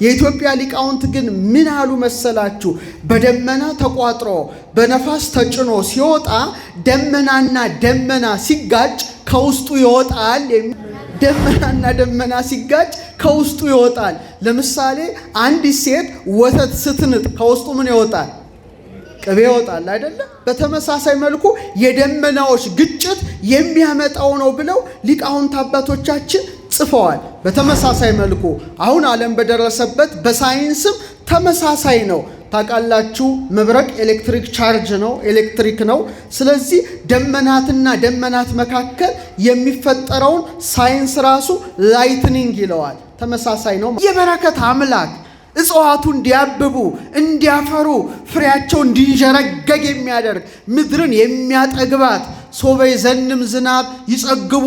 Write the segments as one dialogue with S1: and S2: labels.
S1: የኢትዮጵያ ሊቃውንት ግን ምን አሉ መሰላችሁ? በደመና ተቋጥሮ በነፋስ ተጭኖ ሲወጣ ደመናና ደመና ሲጋጭ ከውስጡ ይወጣል። ደመናና ደመና ሲጋጭ ከውስጡ ይወጣል። ለምሳሌ አንዲት ሴት ወተት ስትንጥ ከውስጡ ምን ይወጣል? ቅቤ ይወጣል አይደለ? በተመሳሳይ መልኩ የደመናዎች ግጭት የሚያመጣው ነው ብለው ሊቃውንት አባቶቻችን ጽፈዋል። በተመሳሳይ መልኩ አሁን ዓለም በደረሰበት በሳይንስም ተመሳሳይ ነው። ታውቃላችሁ፣ መብረቅ ኤሌክትሪክ ቻርጅ ነው፣ ኤሌክትሪክ ነው። ስለዚህ ደመናትና ደመናት መካከል የሚፈጠረውን ሳይንስ ራሱ ላይትኒንግ ይለዋል። ተመሳሳይ ነው። የበረከት አምላክ እጽዋቱ እንዲያብቡ እንዲያፈሩ ፍሬያቸው እንዲንዠረገግ የሚያደርግ ምድርን የሚያጠግባት ሶበይ ዘንም ዝናብ ይጸግቡ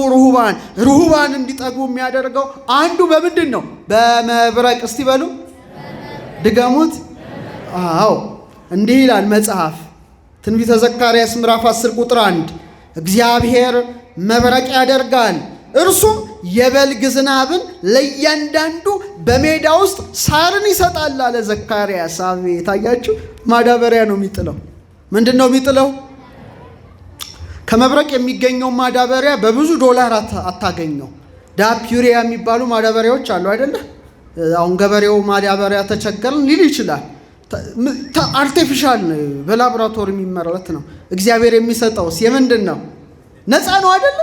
S1: ርሁባን እንዲጠግቡ የሚያደርገው አንዱ በምንድን ነው? በመብረቅ። እስቲ በሉ ድገሙት። አዎ እንዲህ ይላል መጽሐፍ ትንቢተ ዘካርያስ ምዕራፍ 10 ቁጥር 1 እግዚአብሔር መብረቅ ያደርጋል፣ እርሱም የበልግ ዝናብን ለእያንዳንዱ በሜዳ ውስጥ ሳርን ይሰጣል አለ ዘካርያስ። አቤት! አያችሁ፣ ማዳበሪያ ነው የሚጥለው። ምንድን ነው የሚጥለው? ከመብረቅ የሚገኘው ማዳበሪያ በብዙ ዶላር አታገኘው። ዳፕ ዩሪያ የሚባሉ ማዳበሪያዎች አሉ አይደለ? አሁን ገበሬው ማዳበሪያ ተቸገርን ሊል ይችላል። አርቲፊሻል ነው፣ በላቦራቶሪ የሚመረት ነው። እግዚአብሔር የሚሰጠውስ የምንድን ነው? ነፃ ነው አይደለ?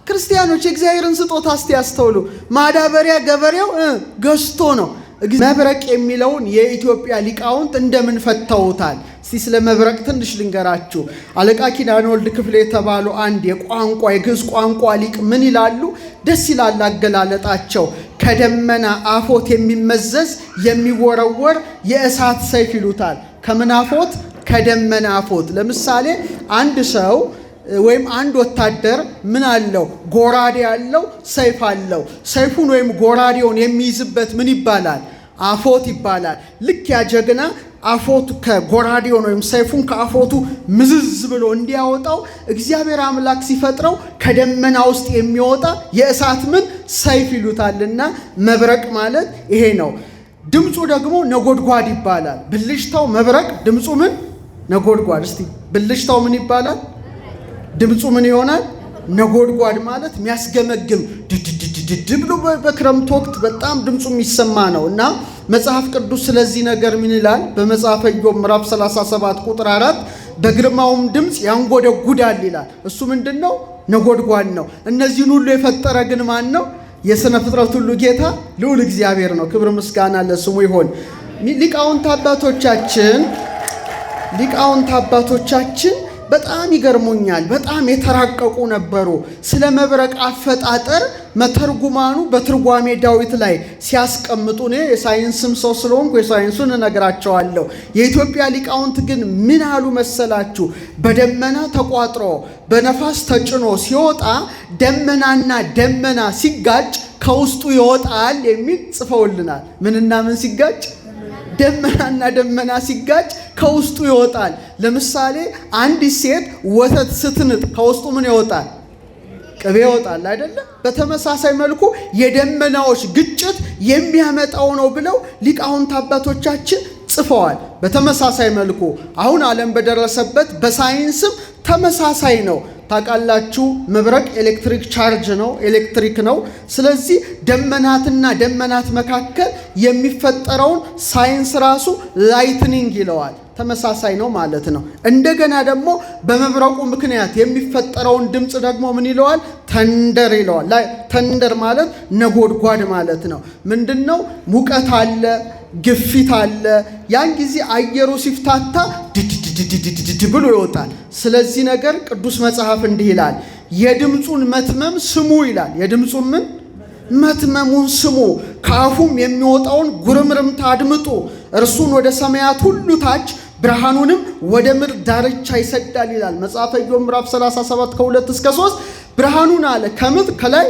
S1: ክርስቲያኖች የእግዚአብሔርን ስጦታ እስቲ ያስተውሉ። ማዳበሪያ ገበሬው ገዝቶ ነው። መብረቅ የሚለውን የኢትዮጵያ ሊቃውንት እንደምን ፈተውታል? እስቲ ስለ መብረቅ ትንሽ ልንገራችሁ። አለቃ ኪዳነ ወልድ ክፍሌ የተባሉ አንድ የግዕዝ ቋንቋ ሊቅ ምን ይላሉ? ደስ ይላል አገላለጣቸው። ከደመና አፎት የሚመዘዝ የሚወረወር የእሳት ሰይፍ ይሉታል። ከምን አፎት? ከደመና አፎት። ለምሳሌ አንድ ሰው ወይም አንድ ወታደር ምን አለው? ጎራዴ አለው፣ ሰይፍ አለው። ሰይፉን ወይም ጎራዴውን የሚይዝበት ምን ይባላል? አፎት ይባላል። ልክ ያ ጀግና አፎቱ ከጎራዴውን ወይም ሰይፉን ከአፎቱ ምዝዝ ብሎ እንዲያወጣው እግዚአብሔር አምላክ ሲፈጥረው ከደመና ውስጥ የሚወጣ የእሳት ምን ሰይፍ ይሉታልና መብረቅ ማለት ይሄ ነው። ድምፁ ደግሞ ነጎድጓድ ይባላል። ብልሽታው መብረቅ፣ ድምፁ ምን? ነጎድጓድ። እስቲ ብልሽታው ምን ይባላል? ድምፁ ምን ይሆናል? ነጎድጓድ ማለት የሚያስገመግም ድድ ብሎ በክረምት ወቅት በጣም ድምፁ የሚሰማ ነው። እና መጽሐፍ ቅዱስ ስለዚህ ነገር ምን ይላል? በመጽሐፈ ኢዮብ ምዕራፍ 37 ቁጥር 4 በግርማውም ድምፅ ያንጎደጉዳል ይላል። እሱ ምንድን ነው? ነጎድጓድ ነው። እነዚህን ሁሉ የፈጠረ ግን ማን ነው? የሥነ ፍጥረት ሁሉ ጌታ ልዑል እግዚአብሔር ነው። ክብር ምስጋና ለስሙ ይሆን። ሊቃውንት አባቶቻችን በጣም ይገርሙኛል። በጣም የተራቀቁ ነበሩ። ስለ መብረቅ አፈጣጠር መተርጉማኑ በትርጓሜ ዳዊት ላይ ሲያስቀምጡ እኔ የሳይንስም ሰው ስለሆንኩ የሳይንሱን እነግራቸዋለሁ። የኢትዮጵያ ሊቃውንት ግን ምን አሉ መሰላችሁ? በደመና ተቋጥሮ በነፋስ ተጭኖ ሲወጣ ደመናና ደመና ሲጋጭ ከውስጡ ይወጣል የሚል ጽፈውልናል። ምንና ምን ሲጋጭ? ደመናና ደመና ሲጋጭ ከውስጡ ይወጣል። ለምሳሌ አንዲት ሴት ወተት ስትንጥ ከውስጡ ምን ይወጣል? ቅቤ ይወጣል አይደለ? በተመሳሳይ መልኩ የደመናዎች ግጭት የሚያመጣው ነው ብለው ሊቃውንት አባቶቻችን ጽፈዋል። በተመሳሳይ መልኩ አሁን ዓለም በደረሰበት በሳይንስም ተመሳሳይ ነው። ታውቃላችሁ፣ መብረቅ ኤሌክትሪክ ቻርጅ ነው፣ ኤሌክትሪክ ነው። ስለዚህ ደመናትና ደመናት መካከል የሚፈጠረውን ሳይንስ ራሱ ላይትኒንግ ይለዋል። ተመሳሳይ ነው ማለት ነው። እንደገና ደግሞ በመብረቁ ምክንያት የሚፈጠረውን ድምፅ ደግሞ ምን ይለዋል? ተንደር ይለዋል። ተንደር ማለት ነጎድጓድ ማለት ነው። ምንድነው? ሙቀት አለ፣ ግፊት አለ። ያን ጊዜ አየሩ ሲፍታታ ድድ ብሎ ይወጣል። ስለዚህ ነገር ቅዱስ መጽሐፍ እንዲህ ይላል፣ የድምፁን መትመም ስሙ ይላል። የድምፁን ምን መትመሙን ስሙ፣ ከአፉም የሚወጣውን ጉርምርምታ አድምጡ። እርሱን ወደ ሰማያት ሁሉ ታች ብርሃኑንም ወደ ምድር ዳርቻ ይሰዳል ይላል መጽሐፈ ኢዮብ ምዕራፍ 37 ከ2 እስከ 3 ብርሃኑን አለ ከምድር ከላይ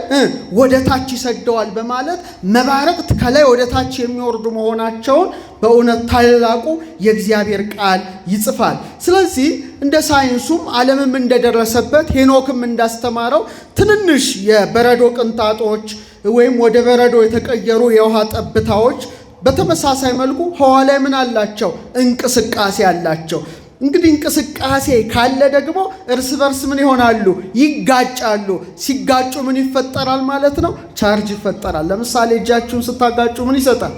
S1: ወደ ታች ይሰደዋል በማለት መባረቅት ከላይ ወደ ታች የሚወርዱ መሆናቸውን በእውነት ታላቁ የእግዚአብሔር ቃል ይጽፋል። ስለዚህ እንደ ሳይንሱም ዓለምም እንደደረሰበት ሄኖክም እንዳስተማረው ትንንሽ የበረዶ ቅንጣጦች ወይም ወደ በረዶ የተቀየሩ የውሃ ጠብታዎች በተመሳሳይ መልኩ ህዋ ላይ ምን አላቸው? እንቅስቃሴ አላቸው። እንግዲህ እንቅስቃሴ ካለ ደግሞ እርስ በርስ ምን ይሆናሉ? ይጋጫሉ። ሲጋጩ ምን ይፈጠራል ማለት ነው? ቻርጅ ይፈጠራል። ለምሳሌ እጃችሁን ስታጋጩ ምን ይሰጣል?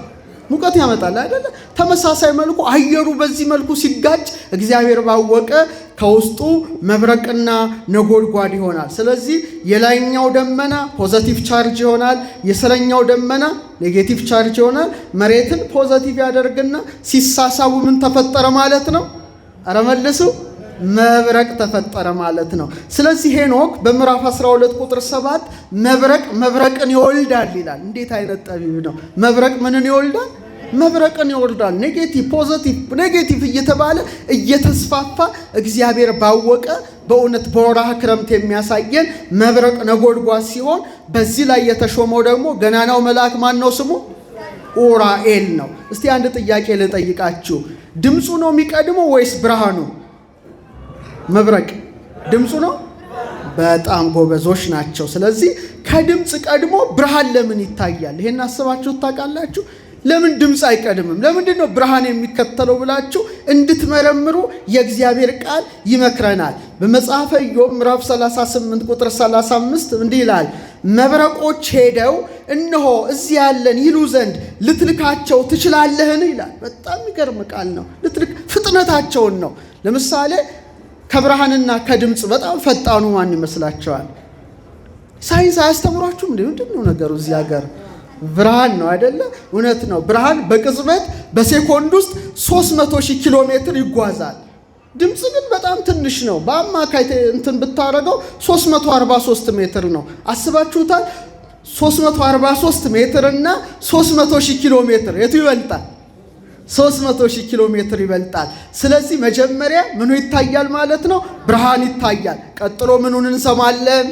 S1: ሙቀት ያመጣል አይደለ? ተመሳሳይ መልኩ አየሩ በዚህ መልኩ ሲጋጭ እግዚአብሔር ባወቀ ከውስጡ መብረቅና ነጎድጓድ ይሆናል። ስለዚህ የላይኛው ደመና ፖዘቲቭ ቻርጅ ይሆናል፣ የስረኛው ደመና ኔጌቲቭ ቻርጅ ይሆናል። መሬትን ፖዘቲቭ ያደርግና ሲሳሳቡ ምን ተፈጠረ ማለት ነው? አረ መልሱ፣ መብረቅ ተፈጠረ ማለት ነው። ስለዚህ ሄኖክ በምዕራፍ 12 ቁጥር 7 መብረቅ መብረቅን ይወልዳል ይላል። እንዴት አይነት ጠቢብ ነው! መብረቅ ምንን ይወልዳል? መብረቅን ይወልዳል። ኔጌቲቭ ፖዚቲቭ ኔጌቲቭ እየተባለ እየተስፋፋ እግዚአብሔር ባወቀ በእውነት በወርሃ ክረምት የሚያሳየን መብረቅ ነጎድጓድ ሲሆን በዚህ ላይ የተሾመው ደግሞ ገናናው መልአክ ማን ነው? ስሙ ኡራኤል ነው። እስቲ አንድ ጥያቄ ልጠይቃችሁ። ድምፁ ነው የሚቀድመው ወይስ ብርሃኑ? መብረቅ ድምፁ ነው። በጣም ጎበዞች ናቸው። ስለዚህ ከድምፅ ቀድሞ ብርሃን ለምን ይታያል? ይሄን አስባችሁ ታውቃላችሁ? ለምን ድምፅ አይቀድምም? ለምንድን ነው ብርሃን የሚከተለው ብላችሁ እንድትመረምሩ የእግዚአብሔር ቃል ይመክረናል። በመጽሐፈ ኢዮብ ምዕራፍ 38 ቁጥር 35 እንዲህ ይላል፣ መብረቆች ሄደው እነሆ እዚህ ያለን ይሉ ዘንድ ልትልካቸው ትችላለህን? ይላል። በጣም የሚገርም ቃል ነው። ልትልክ ፍጥነታቸውን ነው። ለምሳሌ ከብርሃንና ከድምፅ በጣም ፈጣኑ ማን ይመስላችኋል? ሳይንስ አያስተምሯችሁም? ምንድን ነው ነገሩ? እዚህ ሀገር ብርሃን ነው አይደለ? እውነት ነው። ብርሃን በቅጽበት በሴኮንድ ውስጥ 300,000 ኪሎ ሜትር ይጓዛል። ድምፅ ግን በጣም ትንሽ ነው። በአማካይ እንትን ብታረገው 343 ሜትር ነው። አስባችሁታል? 343 ሜትር እና 300,000 ኪሎ ሜትር የቱ ይበልጣል? 300,000 ኪሎ ሜትር ይበልጣል። ስለዚህ መጀመሪያ ምኑ ይታያል ማለት ነው? ብርሃን ይታያል። ቀጥሎ ምኑን እንሰማለን?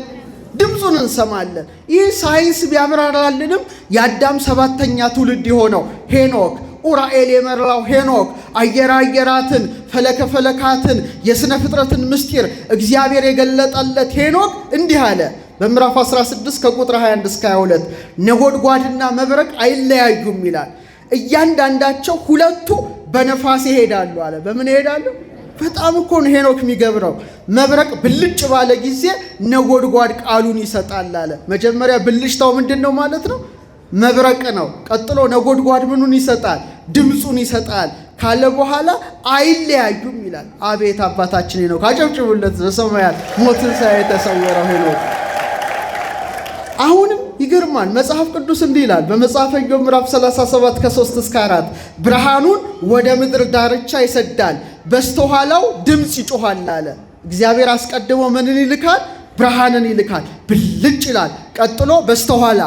S1: ድምፁን እንሰማለን። ይህ ሳይንስ ቢያብራራልንም የአዳም 7ኛ ትውልድ የሆነው ሄኖክ ኡራኤል የመራው ሄኖክ አየራትን ፈለከ ፈለካትን የሥነ ፍጥረትን ምስጢር እግዚአብሔር የገለጠለት ሄኖክ እንዲህ አለ። በምዕራፍ 16 ከቁጥር 21 እስከ 22 ነጎድጓድና መብረቅ አይለያዩም ይላል። እያንዳንዳቸው ሁለቱ በነፋስ ይሄዳሉ አለ። በምን ይሄዳሉ? በጣም እኮ ነው ሄኖክ የሚገብረው። መብረቅ ብልጭ ባለ ጊዜ ነጎድጓድ ቃሉን ይሰጣል አለ። መጀመሪያ ብልጭታው ምንድን ነው ማለት ነው? መብረቅ ነው። ቀጥሎ ነጎድጓድ ምኑን ይሰጣል? ድምፁን ይሰጣል ካለ በኋላ አይለያዩም ይላል። አቤት አባታችን ሄኖክ! አጨብጭቡለት። በሰማያት ሞትን ሳያይ የተሰወረው ሄኖክ። አሁንም ይገርማል። መጽሐፍ ቅዱስ እንዲህ ይላል በመጽሐፈ ኢዮብ ምዕራፍ 37 ከ3 እስከ 4 ብርሃኑን ወደ ምድር ዳርቻ ይሰዳል፣ በስተኋላው ድምፅ ይጮኻል አለ። እግዚአብሔር አስቀድሞ ምንን ይልካል? ብርሃንን ይልካል። ብልጭ ይላል። ቀጥሎ በስተኋላ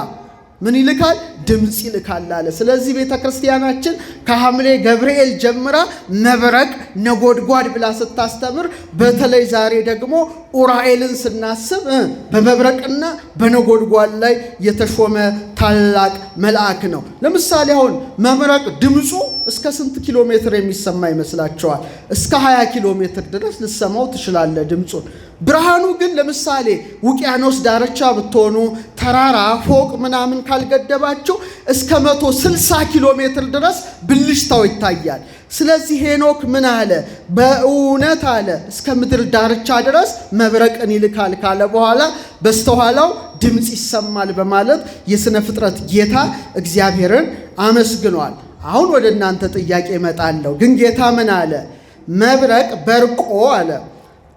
S1: ምን ይልካል? ድምፅ ይልካል አለ። ስለዚህ ቤተ ክርስቲያናችን ከሐምሌ ገብርኤል ጀምራ መብረቅ ነጎድጓድ ብላ ስታስተምር፣ በተለይ ዛሬ ደግሞ ኡራኤልን ስናስብ በመብረቅና በነጎድጓድ ላይ የተሾመ ታላቅ መልአክ ነው። ለምሳሌ አሁን መብረቅ ድምፁ እስከ ስንት ኪሎ ሜትር የሚሰማ ይመስላችኋል? እስከ 20 ኪሎ ሜትር ድረስ ልሰማው ትችላለህ ድምፁን። ብርሃኑ ግን ለምሳሌ ውቅያኖስ ዳርቻ ብትሆኑ ተራራ ፎቅ ምናምን ካልገደባቸው እስከ 160 ኪሎ ሜትር ድረስ ብልጭታው ይታያል። ስለዚህ ሄኖክ ምን አለ? በእውነት አለ እስከ ምድር ዳርቻ ድረስ መብረቅን ይልካል ካለ በኋላ በስተኋላው ድምፅ ይሰማል በማለት የሥነ ፍጥረት ጌታ እግዚአብሔርን አመስግኗል። አሁን ወደ እናንተ ጥያቄ እመጣለሁ። ግን ጌታ ምን አለ? መብረቅ በርቆ አለ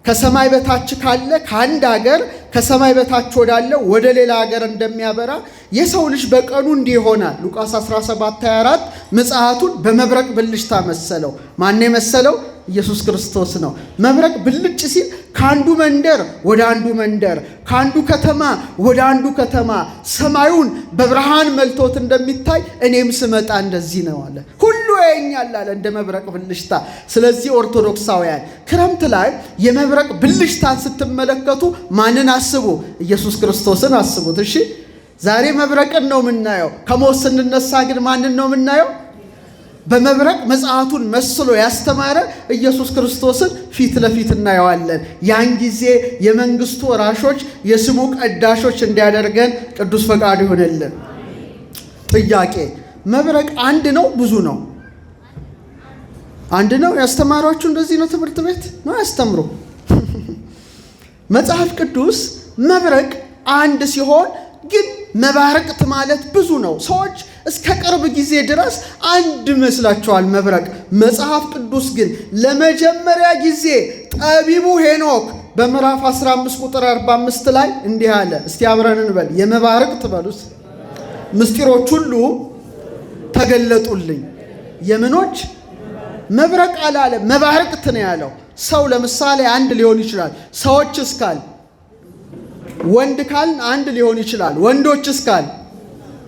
S1: ከሰማይ በታች ካለ ከአንድ ሀገር ከሰማይ በታች ወዳለ ወደ ሌላ ሀገር እንደሚያበራ የሰው ልጅ በቀኑ እንዲህ ይሆናል። ሉቃስ 17:24 ምጽአቱን በመብረቅ ብልጭታ መሰለው። ማን የመሰለው? ኢየሱስ ክርስቶስ ነው። መብረቅ ብልጭ ሲል ከአንዱ መንደር ወደ አንዱ መንደር፣ ከአንዱ ከተማ ወደ አንዱ ከተማ ሰማዩን በብርሃን መልቶት እንደሚታይ እኔም ስመጣ እንደዚህ ነው አለ። ሁሉ ያየኛል አለ እንደ መብረቅ ብልጭታ። ስለዚህ ኦርቶዶክሳውያን ክረምት ላይ የመብረቅ ብልጭታን ስትመለከቱ ማንን አስቡ? ኢየሱስ ክርስቶስን አስቡት። እሺ፣ ዛሬ መብረቅን ነው የምናየው። ከሞት ስንነሳ ግን ማንን ነው የምናየው? በመብረቅ መጽሐቱን መስሎ ያስተማረ ኢየሱስ ክርስቶስን ፊት ለፊት እናየዋለን። ያን ጊዜ የመንግስቱ ወራሾች የስሙ ቀዳሾች እንዲያደርገን ቅዱስ ፈቃዱ ይሆንልን። ጥያቄ፣ መብረቅ አንድ ነው ብዙ ነው? አንድ ነው። ያስተማሯችሁ እንደዚህ ነው? ትምህርት ቤት ነው ያስተምሩ። መጽሐፍ ቅዱስ መብረቅ አንድ ሲሆን ግን መባረቅት ማለት ብዙ ነው። ሰዎች እስከ ቅርብ ጊዜ ድረስ አንድ መስላቸዋል መብረቅ። መጽሐፍ ቅዱስ ግን ለመጀመሪያ ጊዜ ጠቢቡ ሄኖክ በምዕራፍ 15 ቁጥር 45 ላይ እንዲህ አለ። እስቲ አብረን እንበል። የመባረቅት በሉስ ምስጢሮች ሁሉ ተገለጡልኝ። የምኖች መብረቅ አላለ፣ መባረቅት ነው ያለው። ሰው ለምሳሌ አንድ ሊሆን ይችላል። ሰዎች እስካል ወንድ ካል አንድ ሊሆን ይችላል። ወንዶች እስካል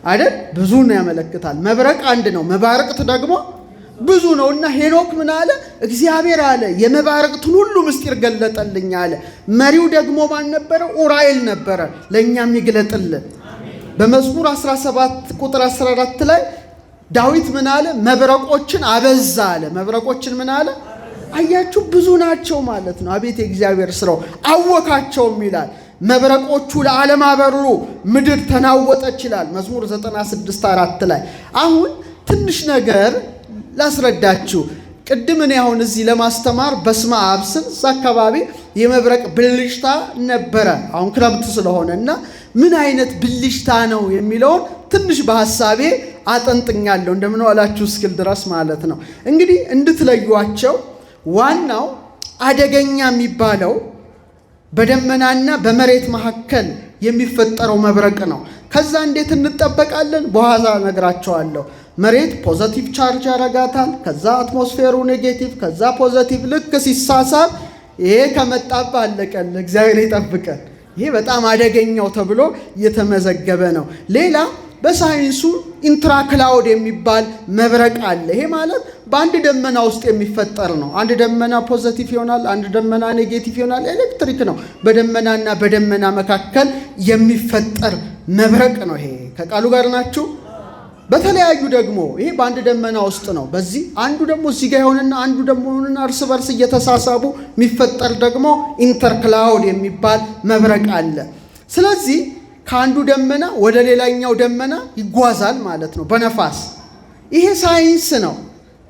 S1: አይደል ብዙ ነው ያመለክታል። መብረቅ አንድ ነው፣ መባረቅት ደግሞ ብዙ ነው። እና ሄኖክ ምን አለ? እግዚአብሔር አለ የመባረቅቱን ሁሉ ምስጢር ገለጠልኝ አለ። መሪው ደግሞ ማን ነበረ? ኡራኤል ነበረ። ለእኛም ይግለጥልን። በመዝሙር 17 ቁጥር 14 ላይ ዳዊት ምን አለ? መብረቆችን አበዛ አለ። መብረቆችን ምን አለ? አያችሁ ብዙ ናቸው ማለት ነው። አቤት የእግዚአብሔር ስራው አወካቸውም ይላል። መብረቆቹ ለዓለም አበሩ፣ ምድር ተናወጠች ይላል መዝሙር 96:4 ላይ። አሁን ትንሽ ነገር ላስረዳችሁ። ቅድም እኔ አሁን እዚህ ለማስተማር በስመ አብ ስል እዛ አካባቢ የመብረቅ ብልሽታ ነበረ። አሁን ክረምት ስለሆነ እና ምን አይነት ብልሽታ ነው የሚለውን ትንሽ በሐሳቤ አጠንጥኛለሁ። እንደምን ዋላችሁ እስክል ድረስ ማለት ነው። እንግዲህ እንድትለዩዋቸው ዋናው አደገኛ የሚባለው በደመናና በመሬት መካከል የሚፈጠረው መብረቅ ነው። ከዛ እንዴት እንጠበቃለን? በኋላ ነግራቸዋለሁ። መሬት ፖዘቲቭ ቻርጅ ያረጋታል። ከዛ አትሞስፌሩ ኔጌቲቭ፣ ከዛ ፖዘቲቭ። ልክ ሲሳሳብ ይሄ ከመጣባ አለቀን። እግዚአብሔር ይጠብቀን። ይሄ በጣም አደገኛው ተብሎ የተመዘገበ ነው። ሌላ በሳይንሱ ኢንትራክላውድ የሚባል መብረቅ አለ። ይሄ ማለት በአንድ ደመና ውስጥ የሚፈጠር ነው። አንድ ደመና ፖዘቲቭ ይሆናል፣ አንድ ደመና ኔጌቲቭ ይሆናል። ኤሌክትሪክ ነው። በደመናና በደመና መካከል የሚፈጠር መብረቅ ነው። ይሄ ከቃሉ ጋር ናችሁ። በተለያዩ ደግሞ ይሄ በአንድ ደመና ውስጥ ነው። በዚህ አንዱ ደግሞ እዚህ ጋር ይሆንና አንዱ ደግሞ ይሆንና እርስ በርስ እየተሳሳቡ የሚፈጠር ደግሞ ኢንተርክላውድ የሚባል መብረቅ አለ። ስለዚህ ከአንዱ ደመና ወደ ሌላኛው ደመና ይጓዛል ማለት ነው በነፋስ። ይሄ ሳይንስ ነው።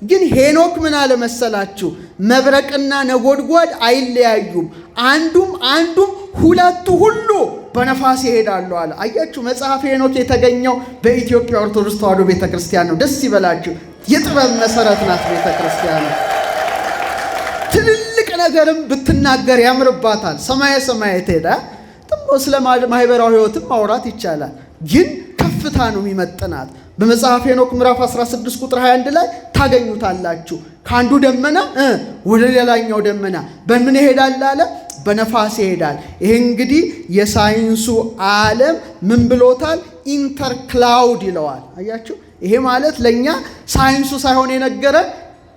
S1: ግን ሄኖክ ምን አለ መሰላችሁ? መብረቅና ነጎድጓድ አይለያዩም፣ አንዱም ሁለቱ ሁሉ በነፋስ ይሄዳሉ አለ። አያችሁ፣ መጽሐፍ ሄኖክ የተገኘው በኢትዮጵያ ኦርቶዶክስ ተዋሕዶ ቤተክርስቲያን ነው። ደስ ይበላችሁ። የጥበብ መሰረት ናት ቤተክርስቲያን። ትልልቅ ነገርም ብትናገር ያምርባታል። ሰማየ ሰማያት ሄዳ ስለ ማህበራዊ ሕይወትም ማውራት ይቻላል። ግን ከፍታ ነው የሚመጥናት። በመጽሐፍ ሄኖክ ምዕራፍ 16 ቁጥር 21 ላይ ታገኙታላችሁ። ከአንዱ ደመና ወደ ሌላኛው ደመና በምን ይሄዳል አለ? በነፋስ ይሄዳል። ይሄ እንግዲህ የሳይንሱ ዓለም ምን ብሎታል? ኢንተርክላውድ ይለዋል። አያችሁ፣ ይሄ ማለት ለእኛ ሳይንሱ ሳይሆን የነገረን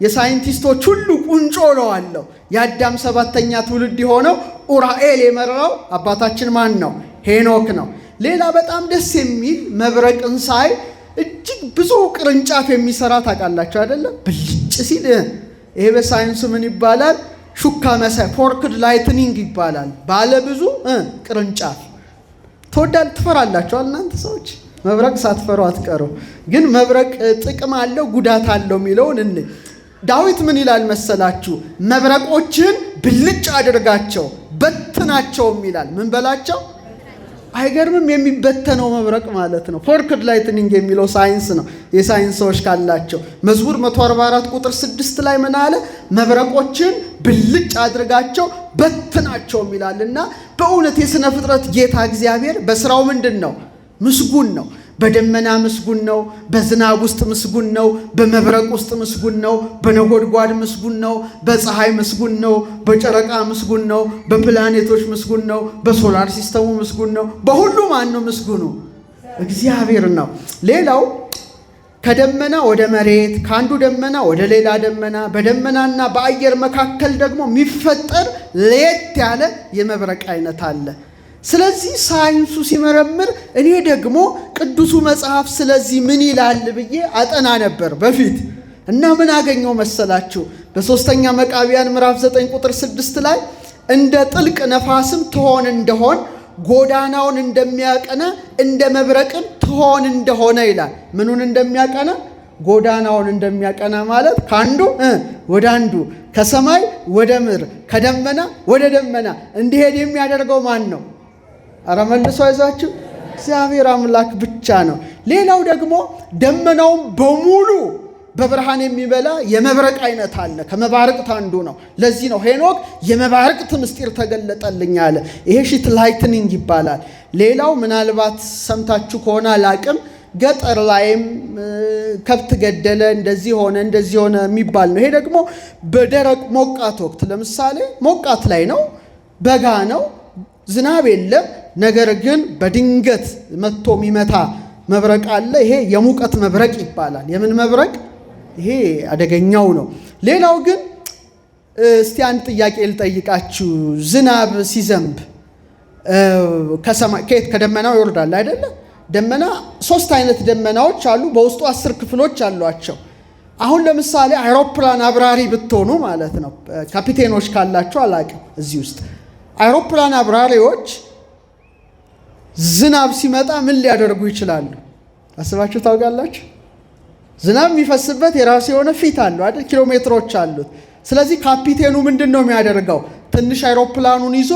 S1: የሳይንቲስቶች ሁሉ ቁንጮ ነው። የአዳም 7ኛ ትውልድ የሆነው ኡራኤል የመራው አባታችን ማን ነው? ሄኖክ ነው። ሌላ በጣም ደስ የሚል መብረቅን ሳይ እጅግ ብዙ ቅርንጫፍ የሚሰራ ታውቃላችሁ አይደለም? ብልጭ ሲል ይሄ በሳይንሱ ምን ይባላል? ሹካ መሳይ ፎርክድ ላይትኒንግ ይባላል። ባለ ብዙ ቅርንጫፍ። ትፈራላችኋል እናንተ ሰዎች? መብረቅ ሳትፈሩ አትቀሩ። ግን መብረቅ ጥቅም አለው ጉዳት አለው የሚለውን ዳዊት ምን ይላል መሰላችሁ? መብረቆችን ብልጭ አድርጋቸው በትናቸውም ይላል። ምን በላቸው? አይገርምም? የሚበተነው መብረቅ ማለት ነው። ፎርክድ ላይትኒንግ የሚለው ሳይንስ ነው። የሳይንስ ሰዎች ካላቸው መዝሙር 144 ቁጥር 6 ላይ ምን አለ? መብረቆችን ብልጭ አድርጋቸው በትናቸውም ይላልና በእውነት የሥነ ፍጥረት ጌታ እግዚአብሔር በስራው ምንድን ነው? ምስጉን ነው። በደመና ምስጉን ነው። በዝናብ ውስጥ ምስጉን ነው። በመብረቅ ውስጥ ምስጉን ነው። በነጎድጓድ ምስጉን ነው። በፀሐይ ምስጉን ነው። በጨረቃ ምስጉን ነው። በፕላኔቶች ምስጉን ነው። በሶላር ሲስተሙ ምስጉን ነው። በሁሉ ማን ነው ምስጉኑ? እግዚአብሔር ነው። ሌላው ከደመና ወደ መሬት፣ ከአንዱ ደመና ወደ ሌላ ደመና፣ በደመናና በአየር መካከል ደግሞ የሚፈጠር ለየት ያለ የመብረቅ አይነት አለ። ስለዚህ ሳይንሱ ሲመረምር እኔ ደግሞ ቅዱሱ መጽሐፍ ስለዚህ ምን ይላል ብዬ አጠና ነበር በፊት እና ምን አገኘው መሰላችሁ? በ3ኛ መቃብያን ምዕራፍ 9 ቁጥር 6 ላይ እንደ ጥልቅ ነፋስም ትሆን እንደሆን ጎዳናውን እንደሚያቀና እንደ መብረቅም ትሆን ትሆን እንደሆነ ይላል። ምኑን እንደሚያቀና? ጎዳናውን እንደሚያቀና ማለት ከአንዱ ወደ አንዱ፣ ከሰማይ ወደ ምድር፣ ከደመና ወደ ደመና እንዲሄድ የሚያደርገው ማን ነው? አረ መልሶ አይዟችሁ፣ እግዚአብሔር አምላክ ብቻ ነው። ሌላው ደግሞ ደመናውን በሙሉ በብርሃን የሚበላ የመብረቅ አይነት አለ። ከመባረቅት አንዱ ነው። ለዚህ ነው ሄኖክ የመባረቅት ምስጢር ተገለጠልኝ አለ። ይሄ ሺት ላይትኒንግ ይባላል። ሌላው ምናልባት ሰምታችሁ ከሆነ አላቅም፣ ገጠር ላይም ከብት ገደለ፣ እንደዚህ ሆነ የሚባል ነው። ይሄ ደግሞ በደረቅ ሞቃት ወቅት፣ ለምሳሌ ሞቃት ላይ ነው፣ በጋ ነው፣ ዝናብ የለም፣ ነገር ግን በድንገት መጥቶ የሚመታ መብረቅ አለ። ይሄ የሙቀት መብረቅ ይባላል። የምን መብረቅ? ይሄ አደገኛው ነው። ሌላው ግን እስቲ አንድ ጥያቄ ልጠይቃችሁ። ዝናብ ሲዘንብ ከሰማይ ከደመናው ይወርዳል አይደለ? ደመና 3 አይነት ደመናዎች አሉ። በውስጡ 10 ክፍሎች አሏቸው። አሁን ለምሳሌ አይሮፕላን አብራሪ ብትሆኑ ማለት ነው፣ ካፒቴኖች ካላችሁ አላቅም፣ እዚህ ውስጥ አይሮፕላን አብራሪዎች ዝናብ ሲመጣ ምን ሊያደርጉ ይችላሉ? አስባችሁ ታውቃላችሁ? ዝናብ የሚፈስበት የራሱ የሆነ ፊት አለው አይደል? ኪሎ ሜትሮች አሉት። ስለዚህ ካፒቴኑ ምንድን ነው የሚያደርገው? ትንሽ አይሮፕላኑን ይዞ